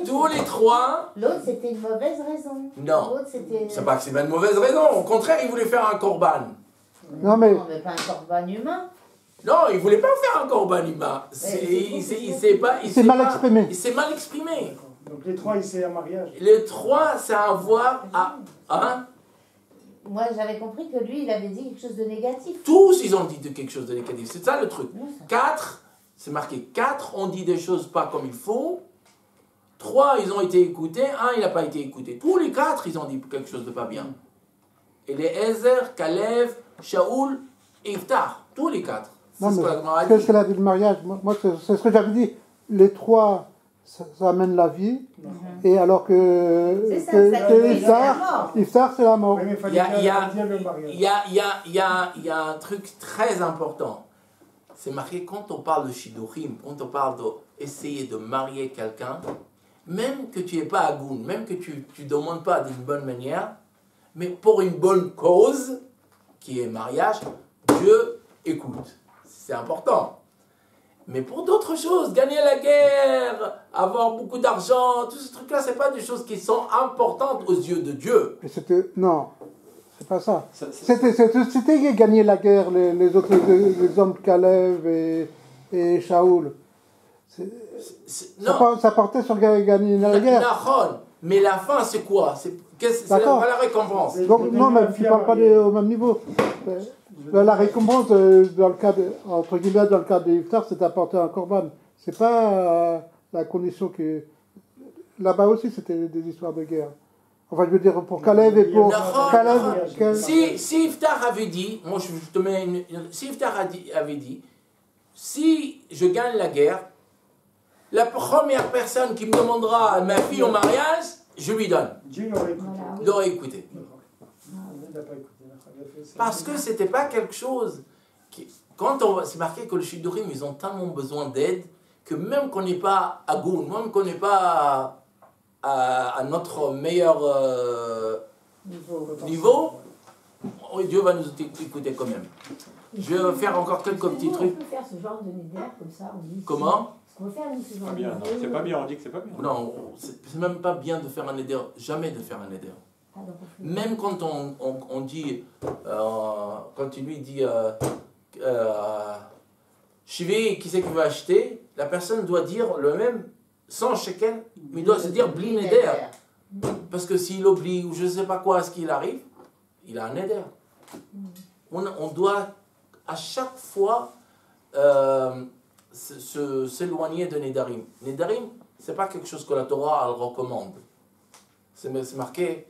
tous les trois. L'autre c'était une mauvaise raison. Non. C'est pas que c'est pas une mauvaise raison. Au contraire, il voulait faire un korban. Non mais pas un korban humain. Non, il voulait pas faire un korban humain. Il s'est mal exprimé. Il s'est mal exprimé. Donc les trois, c'est un mariage. Les trois, c'est un voir à... Hein? Moi, j'avais compris que lui, il avait dit quelque chose de négatif. Tous, ils ont dit quelque chose de négatif. C'est ça le truc. 4, c'est marqué 4 ont dit des choses pas comme il faut. 3, ils ont été écoutés. 1, il n'a pas été écouté. Tous les 4, ils ont dit quelque chose de pas bien. Et les Ezer, Caleb, Shaoul et Iftar. Tous les 4. Non, mais qu'est-ce qu'elle a dit le mariage? Moi, c'est ce que j'avais dit. Les trois, ça amène la vie. Et alors que Iftar, c'est la mort. Il y a un truc très important. C'est marqué quand on parle de Shidurim, quand on parle d'essayer de marier quelqu'un, même que tu n'es pas agoun, même que tu ne demandes pas d'une bonne manière, mais pour une bonne cause, qui est mariage, Dieu écoute. C'est important. Mais pour d'autres choses, gagner la guerre, avoir beaucoup d'argent, tous ces trucs-là, ce n'est pas des choses qui sont importantes aux yeux de Dieu. Non, c'est pas ça. C'était gagner la guerre, les autres exemples, Caleb et Shaoul. Ça portait sur gagner la guerre. Mais la fin, c'est quoi? C'est la récompense. Donc, non, mais tu ne parles pas au même niveau. La récompense, dans le cas entre guillemets, dans le cas de Iftar, c'est d'apporter un korban. C'est pas la condition que... Là-bas aussi, c'était des histoires de guerre. Enfin, je veux dire, pour Caleb et pour... Si Iftar avait dit, moi je te mets si Iftar avait dit, si je gagne la guerre, la première personne qui me demandera ma fille au mariage, je lui donne. Dieu l'aurait écouté. Parce que c'était pas quelque chose qui... c'est marqué que le Shidurim, ils ont tellement besoin d'aide que même qu'on n'est pas à Goun, même qu'on n'est pas à notre meilleur niveau, Dieu va nous écouter quand même. Je vais faire encore quelques petits trucs. On peut faire ce genre de neder comme ça. Comment? On peut faire ce genre de neder. C'est pas bien, on dit que c'est pas bien. Non, c'est même pas bien de faire un neder, jamais de faire un neder. Même quand on dit, quand tu lui dis, Shivi, qui c'est qui veut acheter, la personne doit dire le même, sans shekel, mais il doit se dire bli neder. Parce que s'il oublie ou je ne sais pas quoi, ce qu'il arrive, il a un neder. On doit à chaque fois s'éloigner de nedarim. Nedarim, ce n'est pas quelque chose que la Torah elle recommande. C'est marqué.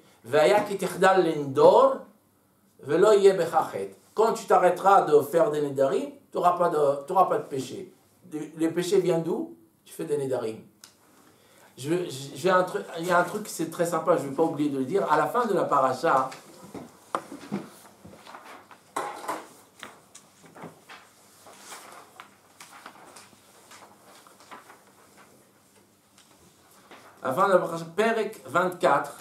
Quand tu t'arrêteras de faire des nedarim, tu n'auras pas de péché. Les péchés viennent d'où? Tu fais des nedarim. Il y a un truc qui c'est très sympa, je ne vais pas oublier de le dire. À la fin de la paracha, Perek 24,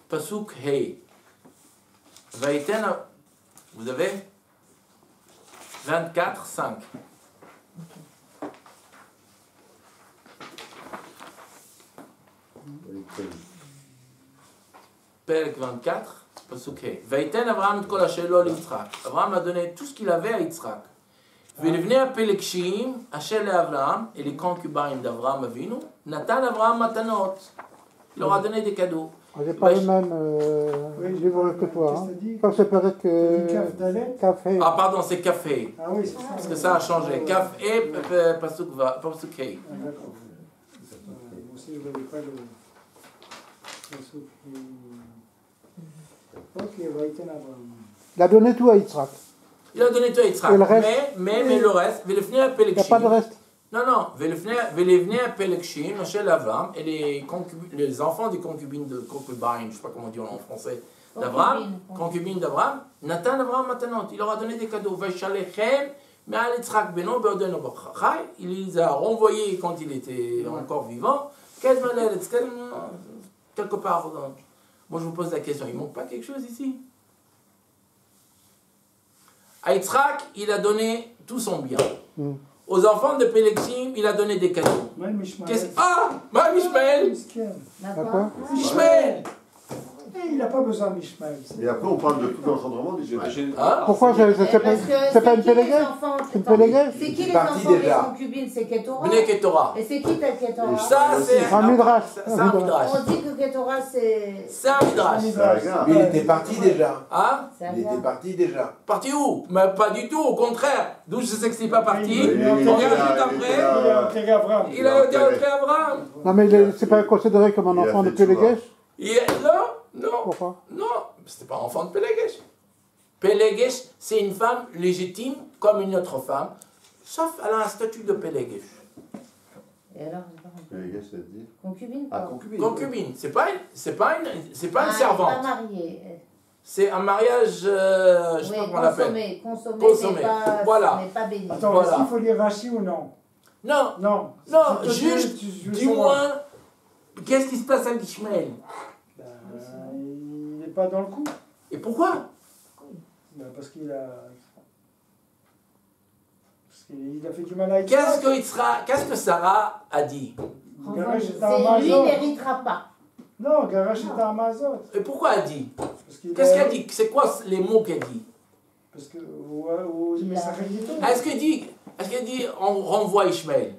Pasuk Hei. Vous avez 24, 5. Perek 24, Pasuk Hei. Vaïten Abraham Kol Hashelo l'Yitzhak. Abraham a donné tout ce qu'il avait à Yitzhak. ולבני הפלגשים אשר לאברהם, et les concubines d'Abraham Avinu, נתן אברהם מתנות. Il leur a donné des cadeaux. J'ai pas le même livre que toi. Hein. Comme c'est peut-être que café. Ah pardon, c'est café. Ah oui, c'est ça. Parce que ça a changé. Café, pasuk kei. Ah, d'accord. Moi aussi, je ne voyais pas le pasuk. Ok, Vaïten Abraham. Il a donné tout à Yitzhak. Il a donné tout à Yitzhak. Mais le reste, il n'y a pas de reste. Non, non, Velevner Pelekshim, Machel Avram, et les enfants des concubines de concubine, je ne sais pas comment dire en français, d'Avram, concubines d'Avram, Nathan Avram Matanot, il leur a donné des cadeaux. Vaishalechem, Me'al Yitzhak Beno, Be'odeno Bachachai, il les a renvoyés quand il était encore vivant, quelque part. Moi je vous pose la question, il ne manque pas quelque chose ici? À Yitzhak, il a donné tout son bien. Aux enfants de Pelekshim, il a donné des cadeaux. Ah, Mam Ishmael. Ishmael. Il n'a pas besoin d'Ishmael. Et après, on parle de tout l'engendrement d'Ishmael. Pourquoi c'est pas une Péléguée? C'est qui les enfants des concubines? C'est Ketora. Bnei Ketora. Et c'est qui ta Ketora? Ça, c'est un midrash. On dit que Ketora, c'est... C'est un midrash. Mais il était parti déjà. Hein? Il était parti déjà. Parti où? Mais pas du tout, au contraire. D'où je sais que c'est pas parti. Il est Regarde juste après. Il a été enterré Abraham. Non, mais c'est pas considéré comme un enfant de Péléguée? Non. Pourquoi? Non, c'était pas un enfant de Péléguèche. Péléguèche, c'est une femme légitime comme une autre femme, sauf elle a un statut de Péléguèche. Et alors? Péléguèche, ça veut dire? Concubine. Ah, concubine. Concubine, c'est pas une servante. Pas mariée. C'est un mariage, je sais pas comment on l'appelle. Consommé. Voilà. Mais pas béni. Attends, Voilà. est-ce qu'il faut lire Rachi ou non? Non. Non. Juste, dis-moi, qu'est-ce qui se passe avec Ishmael? Il n'est pas dans le coup. Et pourquoi? Parce qu'il a fait du mal à Yitzhak. Qu'est-ce que Sarah a dit? Lui n'héritera pas. Non, Garash est un Mazot. Et pourquoi elle a dit? Qu'est-ce qu'elle dit? C'est quoi les mots qu'elle dit? Parce que Est-ce qu'elle dit on renvoie Ishmael?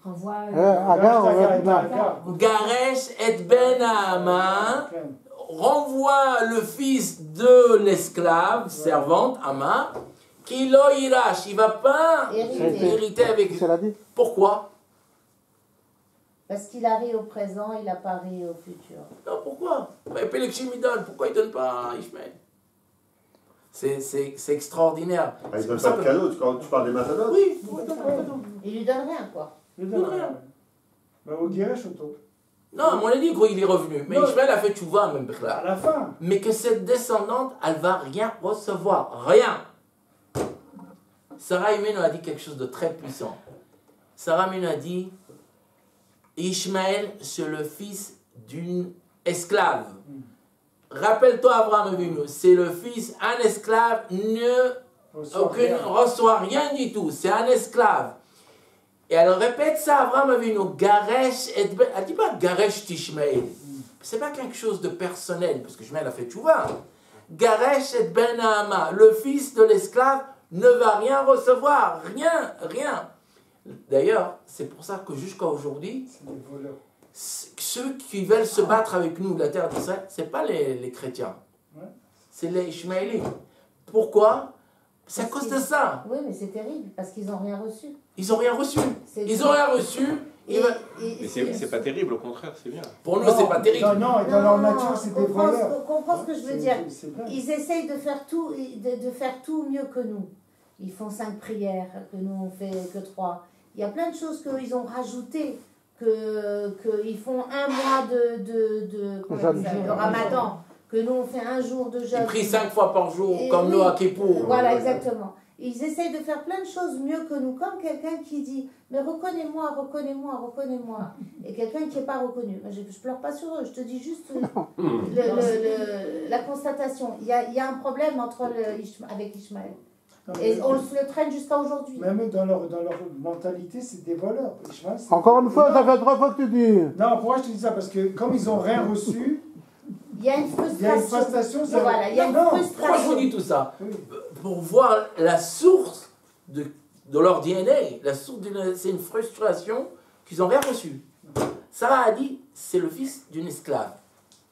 Renvoie Agar. Garesh et Ben Haama renvoie le fils de l'esclave, servante, Hama, qui lo irash, il ne va pas hériter avec lui. Pourquoi? Parce qu'il a ri au présent, il n'a pas ri au futur. Non, pourquoi? Pelekshim il donne, pourquoi il ne donne pas à Ishmael? C'est extraordinaire. Ah, il ne donne pas de cadeau, quand tu parles des matadors? Oui, il lui donne rien, quoi. Il donne rien. Au Guéresh, auto. Non, on a dit qu'il est revenu. Mais Ishmael a fait tchouva même. À la fin. Mais que cette descendante, elle va rien recevoir. Rien. Sarah Imenu a dit quelque chose de très puissant. Sarah Imenu a dit, Ishmael, c'est le fils d'une esclave. Rappelle-toi Abraham Avinu, c'est le fils, un esclave ne reçoit rien du tout. C'est un esclave. Et elle répète ça, Abraham Avinu, Garesh et Ben. Elle ne dit pas Garesh Tishmael. C'est pas quelque chose de personnel, parce que Ishmael a fait tchouva. Garesh et Ben Haama, le fils de l'esclave, ne va rien recevoir. Rien. D'ailleurs, c'est pour ça que jusqu'à aujourd'hui, ceux qui veulent se battre avec nous, la terre d'Israël, ce n'est pas les chrétiens. C'est les Ishmaélites. Pourquoi? C'est à cause de ça. Oui, mais c'est terrible, parce qu'ils n'ont rien reçu. Ils n'ont rien reçu. Mais c'est pas terrible, au contraire, c'est bien. Pour nous, c'est pas terrible. Non, dans leur nature, c'est des voleurs. Comprends ce que je veux dire. Ils essayent de faire tout mieux que nous. Ils font 5 prières, que nous on fait que 3. Il y a plein de choses qu'ils ont rajoutées, qu'ils font un mois de Ramadan, que nous on fait un jour de jeûne. Ils prient 5 fois par jour, comme nous à Kippour. Voilà, exactement. Ils essayent de faire plein de choses mieux que nous, comme quelqu'un qui dit « Mais reconnais-moi. » Et quelqu'un qui n'est pas reconnu. Je ne pleure pas sur eux, je te dis juste la constatation. Il y a un problème avec Ishmael. Et on le traîne jusqu'à aujourd'hui. Même dans leur mentalité, c'est des voleurs. Ishmael, encore une fois, ça fait 3 fois que tu dis. Non, pourquoi je te dis ça? Parce que comme ils n'ont rien reçu, il y a une frustration. Voilà, il y a une frustration. Pourquoi je vous dis tout ça? Pour voir la source de leur DNA. C'est une frustration qu'ils n'ont rien reçu. Sarah a dit, c'est le fils d'une esclave.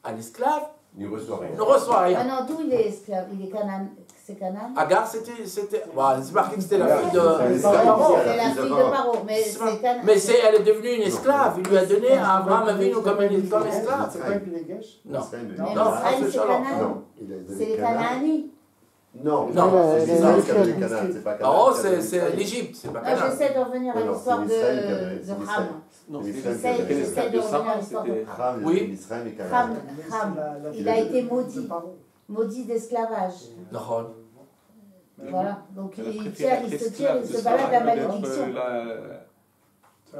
un esclave Il reçoit rien. ne reçoit rien. Ah non, d'où il est esclave? Il est Canaan. C'est Canaan? Agar, c'était. Bah, c'est marqué que c'était la fille de C'est Pharaon. C'est la fille de Paro, mais c'est Canaan. Mais elle est devenue une esclave. Il lui a donné à Abraham Avinu comme esclave. C'est pas Pilegesh? Non. Mais Non, Israël, c'est Shalom. Canaan. Non, il a donné C'est les Canaan. Canaanites. Non, Non, c'est Israël qui a donné Canaan, c'est pas Canaan. Oh, qui a donné c'est Israël. l'Égypte, c'est pas Ah, Canaan. j'essaie de revenir à Non, l'histoire c'est Israël qui a donné, de c'est Ham. Israël. Non, C'est c'était Israël qui a donné. J'essaie de revenir à l'histoire de c'était. Ham, il a Oui. donné Israël et Ham. Canaan. Il a été maudit. Maudit d'esclavage. Non. Voilà. Donc Elle a il préféré tire, il être se tire, il esclave se de balade la Sarah que malédiction. d'être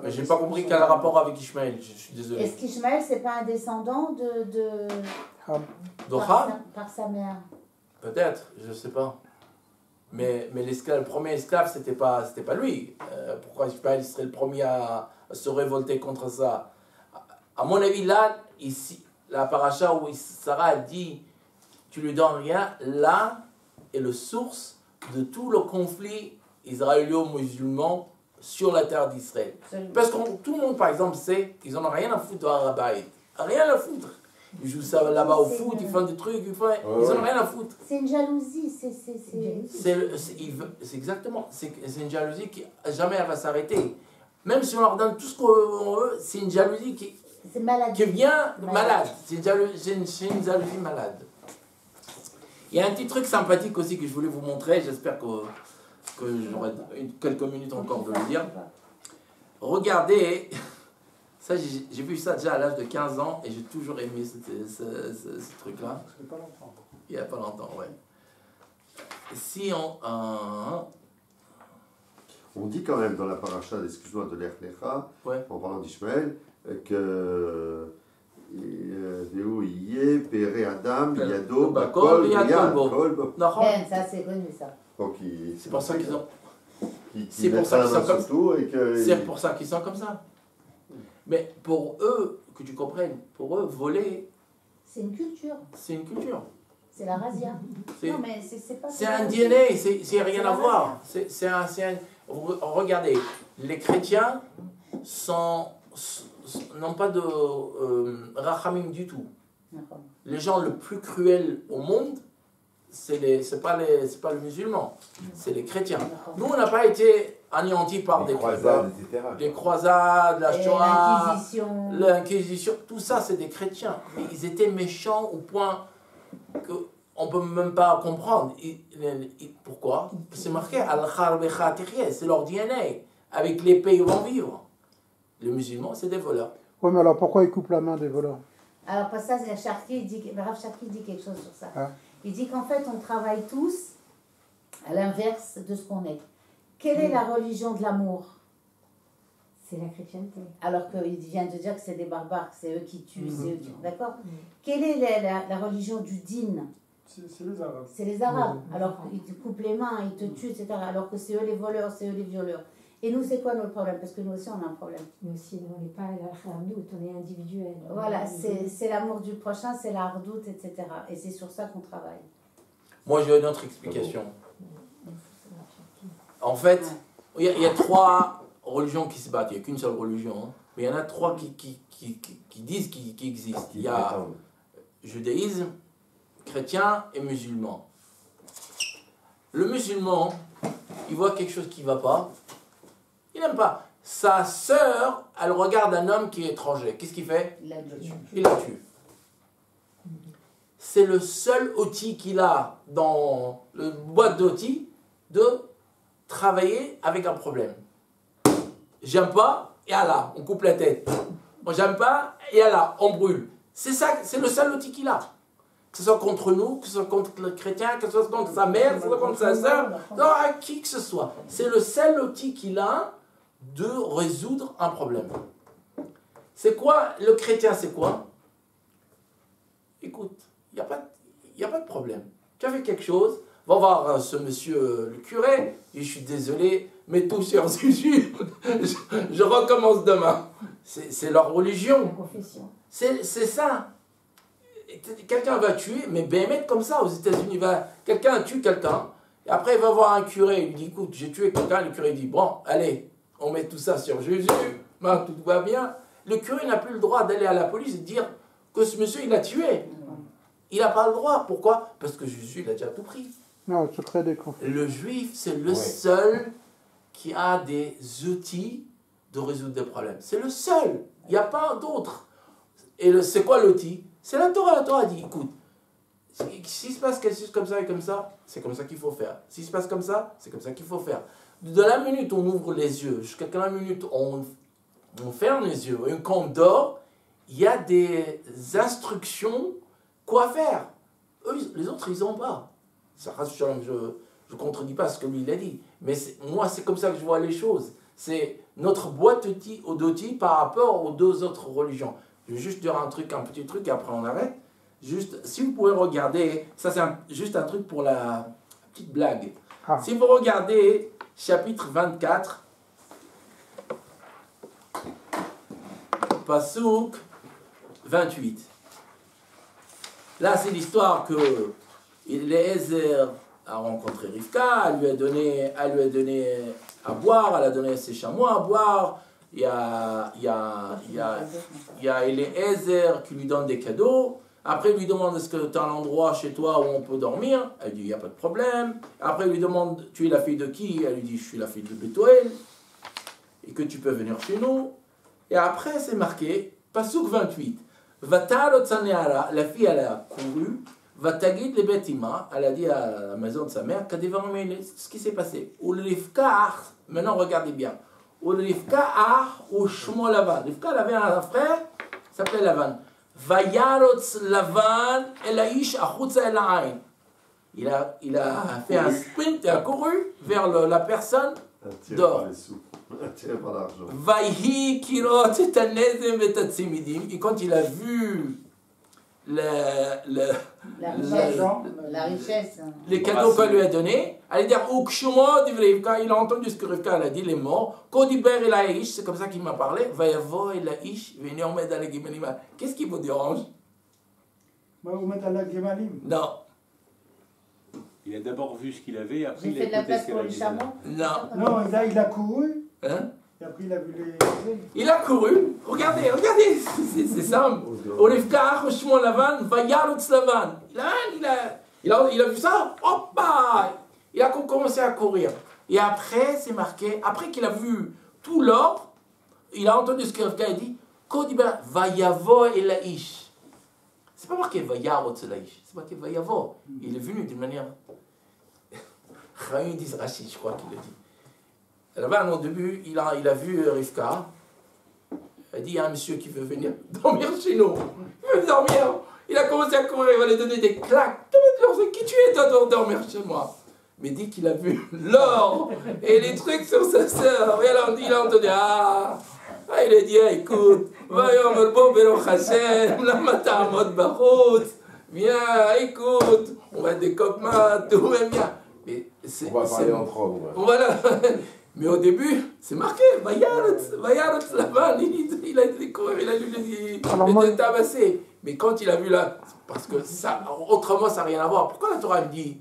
Mais j'ai pas compris quel rapport avec Ishmaël, je suis désolé. Est-ce qu'Ishmaël, c'est pas un descendant de Doha? par sa mère? Peut-être, je sais pas. Mais l'esclave, le premier esclave, c'était pas lui. Pourquoi Ishmaël serait le premier à se révolter contre ça? À mon avis, là, ici, la paracha où Sarah a dit tu lui donnes rien, là est le source de tout le conflit israélo-musulman sur la terre d'Israël. Parce que tout le monde, par exemple, sait qu'ils n'en ont rien à foutre de Harabaït. Rien à foutre. Ils jouent ça là-bas au foot, ils font des trucs, ils n'en ont rien à foutre. C'est une jalousie, C'est exactement, c'est une jalousie qui jamais elle va s'arrêter. Même si on leur donne tout ce qu'on veut, c'est une jalousie qui vient malade. C'est une jalousie malade. Il y a un petit truc sympathique aussi que je voulais vous montrer, j'espère que j'aurai quelques minutes encore de le dire. Regardez, ça j'ai vu ça déjà à l'âge de 15 ans et j'ai toujours aimé ce truc-là. Il n'y a pas longtemps, ouais. Si on dit quand même dans la paracha, excuse-moi, de l'Ech Lecha, en parlant d'Ishmaël, que Véou Yé, Péré Adam, Yado, Bakol, Yad, Kolb. Ça c'est connu ça. C'est pour ça qu'ils ont. C'est pour ça qu'ils sont comme ça. C'est pour ça qu'ils sont comme ça. Mais pour eux, que tu comprennes, pour eux, voler. C'est une culture. C'est une culture. C'est la razzia. Non mais c'est pas. C'est un DNA, c'est rien à voir. Regardez, les chrétiens n'ont pas de rachamim du tout. Les gens les plus cruels au monde, c'est pas le musulman, c'est les chrétiens. Nous, on n'a pas été anéantis par des croisades, les croisades, la Shoah, l'Inquisition, tout ça, c'est des chrétiens. Mais ils étaient méchants au point qu'on ne peut même pas comprendre. Pourquoi? C'est marqué Al-Kharbecha Tichye, c'est leur DNA. Avec l'épée, ils vont vivre. Les musulmans, c'est des voleurs. Oui, mais alors pourquoi ils coupent la main des voleurs? Alors, pour ça, Rav Sharki dit quelque chose sur ça. Il dit qu'en fait, on travaille tous à l'inverse de ce qu'on est. Quelle est la religion de l'amour? C'est la chrétienté. Alors qu'il vient de dire que c'est des barbares, que c'est eux qui tuent, c'est eux qui... D'accord? Quelle est la religion du din? C'est les Arabes. C'est les Arabes. Alors qu'ils te coupent les mains, ils te tuent, etc. Alors que c'est eux les voleurs, c'est eux les violeurs. Et nous, c'est quoi notre problème? Parce que nous aussi, on a un problème. Nous aussi, on n'est pas à la hardoute, on est individuel. Voilà, c'est l'amour du prochain, c'est la hardoute, etc. Et c'est sur ça qu'on travaille. Moi, j'ai une autre explication. En fait, il y a trois religions qui se battent. Il n'y a qu'une seule religion. Hein. Mais il y en a trois qui disent qui existent. Il y a judaïsme, chrétien et musulman. Le musulman, il voit quelque chose qui ne va pas. Il n'aime pas. Sa sœur, elle regarde un homme qui est étranger. Qu'est-ce qu'il fait? Il la tue. C'est le seul outil qu'il a dans le boîte d'outils de travailler avec un problème. J'aime pas, et là, on coupe la tête. Moi, j'aime pas, et là, on brûle. C'est ça, c'est le seul outil qu'il a. Que ce soit contre nous, que ce soit contre le chrétien, que ce soit contre sa mère, que ce soit contre sa sœur, non, à qui que ce soit. C'est le seul outil qu'il a de résoudre un problème. C'est quoi, le chrétien, c'est quoi? Écoute, il n'y a pas de problème. Tu as fait quelque chose, va voir ce monsieur le curé, et je suis désolé, mais tout sur je recommence demain. C'est leur religion. C'est ça. Quelqu'un va tuer, mais béhémet comme ça aux États-Unis, quelqu'un tue quelqu'un, et après il va voir un curé, il lui dit écoute, j'ai tué quelqu'un, le curé dit bon, allez, on met tout ça sur Jésus, tout va bien. Le curé n'a plus le droit d'aller à la police et de dire que ce monsieur, il a tué. Il n'a pas le droit. Pourquoi? Parce que Jésus, il a déjà tout pris. Non, le secret des conflits. Le juif, c'est le seul qui a des outils de résoudre des problèmes. C'est le seul. Il n'y a pas d'autre. Et c'est quoi l'outil? C'est la Torah. La Torah dit, écoute, s'il se passe quelque chose comme ça et comme ça, c'est comme ça qu'il faut faire. S'il se passe comme ça, c'est comme ça qu'il faut faire. De la minute où on ouvre les yeux jusqu'à la minute où on ferme les yeux et qu'on dort, il y a des instructions quoi faire. Eux, les autres, ils n'ont pas. Ça, je ne contredis pas ce que lui il a dit. Mais moi, c'est comme ça que je vois les choses. C'est notre boîte d'outils par rapport aux deux autres religions. Je vais juste dire un petit truc, et après on arrête. Juste, si vous pouvez regarder, ça c'est juste un truc pour la petite blague. Ah. Si vous regardez chapitre 24, Passouk 28. Là, c'est l'histoire que Eliezer a rencontré Rivka, elle lui a donné à boire, elle a donné ses chameaux à boire. Il y a Eliezer qui lui donne des cadeaux. Après, il lui demande est-ce que tu as un endroit chez toi où on peut dormir? Elle dit il n'y a pas de problème. Après, il lui demande tu es la fille de qui? Elle lui dit je suis la fille de Bethuel et que tu peux venir chez nous. Et après, c'est marqué Passouk 28. La fille, elle a couru. Vatagid le Betima, elle a dit à la maison de sa mère ce qui s'est passé. Maintenant, regardez bien. Ou Shmo Lavan. Rivka, elle avait un frère qui s'appelait Lavan. Vayarotz Lavan Elaish Achutza Elain. Il a fait un sprint et a couru vers la personne d'or. Vayhi Kirot Tanezem Vetatsimidim. Et quand il a vu la richesse, les cadeaux qu'elle lui a donnés, elle a dit il a entendu ce que Rivka a dit, les morts. C'est comme ça qu'il m'a parlé. Qu'est-ce qui vous dérange? Non. Il a d'abord vu ce qu'il avait, et après il a fait de la place pour les chameaux. Non, il a couru. Hein? Et après, il a vu les... Il a couru. Regardez, c'est simple. Olivka, Roshmon Lavan, Vayarutz Lavan. Il a vu ça, hop, il a commencé à courir. Et après, c'est marqué, après qu'il a vu tout l'or, il a entendu ce que Rivka a dit, Kodiba, Vayavo Elaish. C'est pas marqué Vayarutz Elaish, c'est marqué Vayavo. Il est venu d'une manière. Chaim dit Rashi, je crois qu'il a dit. Là-bas, au début, il a vu Rivka. Il a dit, il y a un monsieur qui veut venir dormir chez nous. Il veut dormir. Il a commencé à courir, il va lui donner des claques. Qui tu es, toi, de dormir chez moi? Mais dès qu'il a vu l'or et les trucs sur sa sœur, il a entendu, il a dit, écoute, viens, écoute, on va être des copains, tout va bien. Mais on va parler entre hommes. Voilà. Mais au début, c'est marqué, Vayarutz Lavan, il a été courir, il a lui tabassé. Mais quand il a vu là, parce que ça, autrement, ça n'a rien à voir. Pourquoi la Torah me dit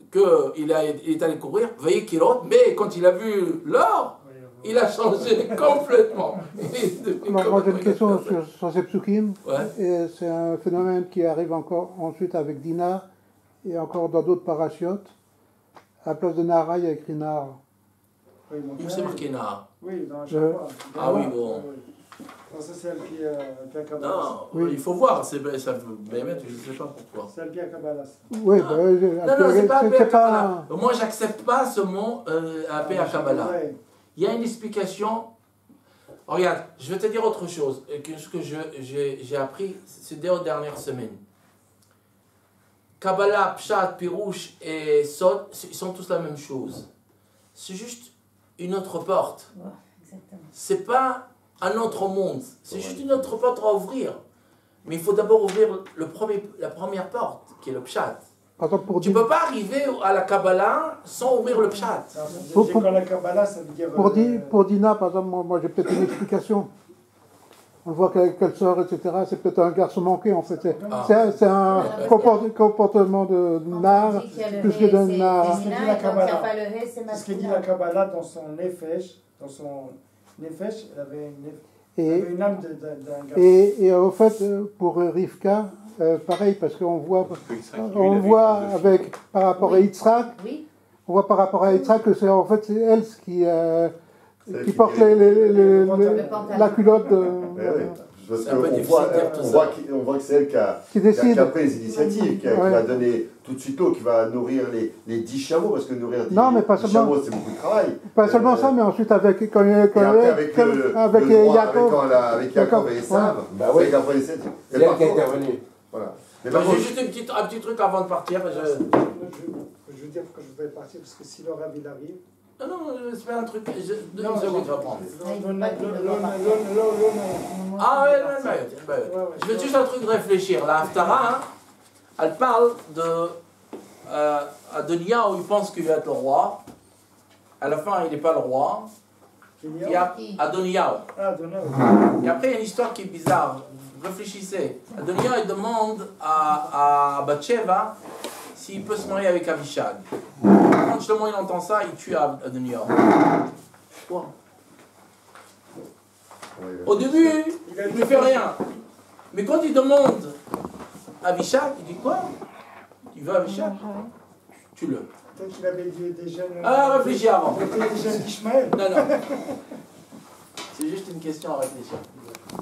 qu'il est allé courir, Vaye Kirot, mais quand il a vu l'or, il a changé complètement. Moi j'ai une question sur ces psukim. Ouais. C'est un phénomène qui arrive encore ensuite avec Dinah et encore dans d'autres parachiotes. À la place de Nahara, il y a écrit Nahar. Où c'est marqué Nahar? Oui, dans Shabbat. Ah oui, bon. Ça, c'est elle qui a Kabbalah. Non, oui. Il faut voir, ça veut, mais je ne sais pas pourquoi. C'est elle qui a Kabbalah. Oui, non, c'est pas Kabbalah. Moi, j'accepte pas ce mot AP à Kabbalah. Il y a une explication. Regarde, je vais te dire autre chose, ce que j'ai appris ces dernières semaines. Kabbalah, Pshat, Pirouche et Sod, ils sont tous la même chose. C'est juste une autre porte. C'est pas un autre monde. C'est juste une autre porte à ouvrir. Mais il faut d'abord ouvrir la première porte, qui est le Pshat. Tu ne peux pas arriver à la Kabbalah sans ouvrir le Pshat. Quand la Kabbalah, ça veut dire... Pour Dina, par exemple, moi j'ai peut-être une explication. On voit qu'elle sort, etc. C'est peut-être un garçon manqué, en fait. C'est un comportement de nar, plus que d'un nar. C'est ce que dit la Kabbalah dans son Nefesh. Dans son Nefesh, elle avait une Une âme d'un garçon. Et en fait, pour Rivka, pareil, parce qu'on voit, avec, par rapport à Yitzhak, on voit par rapport à Yitzhak que c'est en fait c'est elle qui porte la culotte. Parce qu'on voit que c'est elle qui a pris les initiatives, qui va donner tout de suite l'eau, qui va nourrir les 10 chameaux, parce que nourrir 10 chameaux, c'est beaucoup de travail. Pas seulement ça, mais ensuite avec Yaakov et Esav, avec après les 7. C'est elle qui est intervenue. Voilà. J'ai juste un petit truc avant de partir. Je veux dire pourquoi je voudrais partir, parce que si le Rav il arrive. Non, c'est pas un truc. Une seconde, je vais prendre. Ah ouais, je veux juste un truc de réfléchir. La Haftara, elle parle de Adonia où il pense qu'il va être le roi. À la fin, il n'est pas le roi. Il y a Adonia. Et après, il y a une histoire qui est bizarre. Réfléchissez. Adonia, il demande à Bathsheba s'il peut se marier avec Avishag. Quand Shlomo il entend ça, il tue Adonia. Pourquoi? Au début, il ne fait rien. Mais quand il demande Avishag, il dit quoi? Tu veux Avishag? Tue-le. Peut-être qu'il avait des jeunes. Ah, réfléchis avant. Des jeunes d'Ishmaël. Non. C'est juste une question à réfléchir.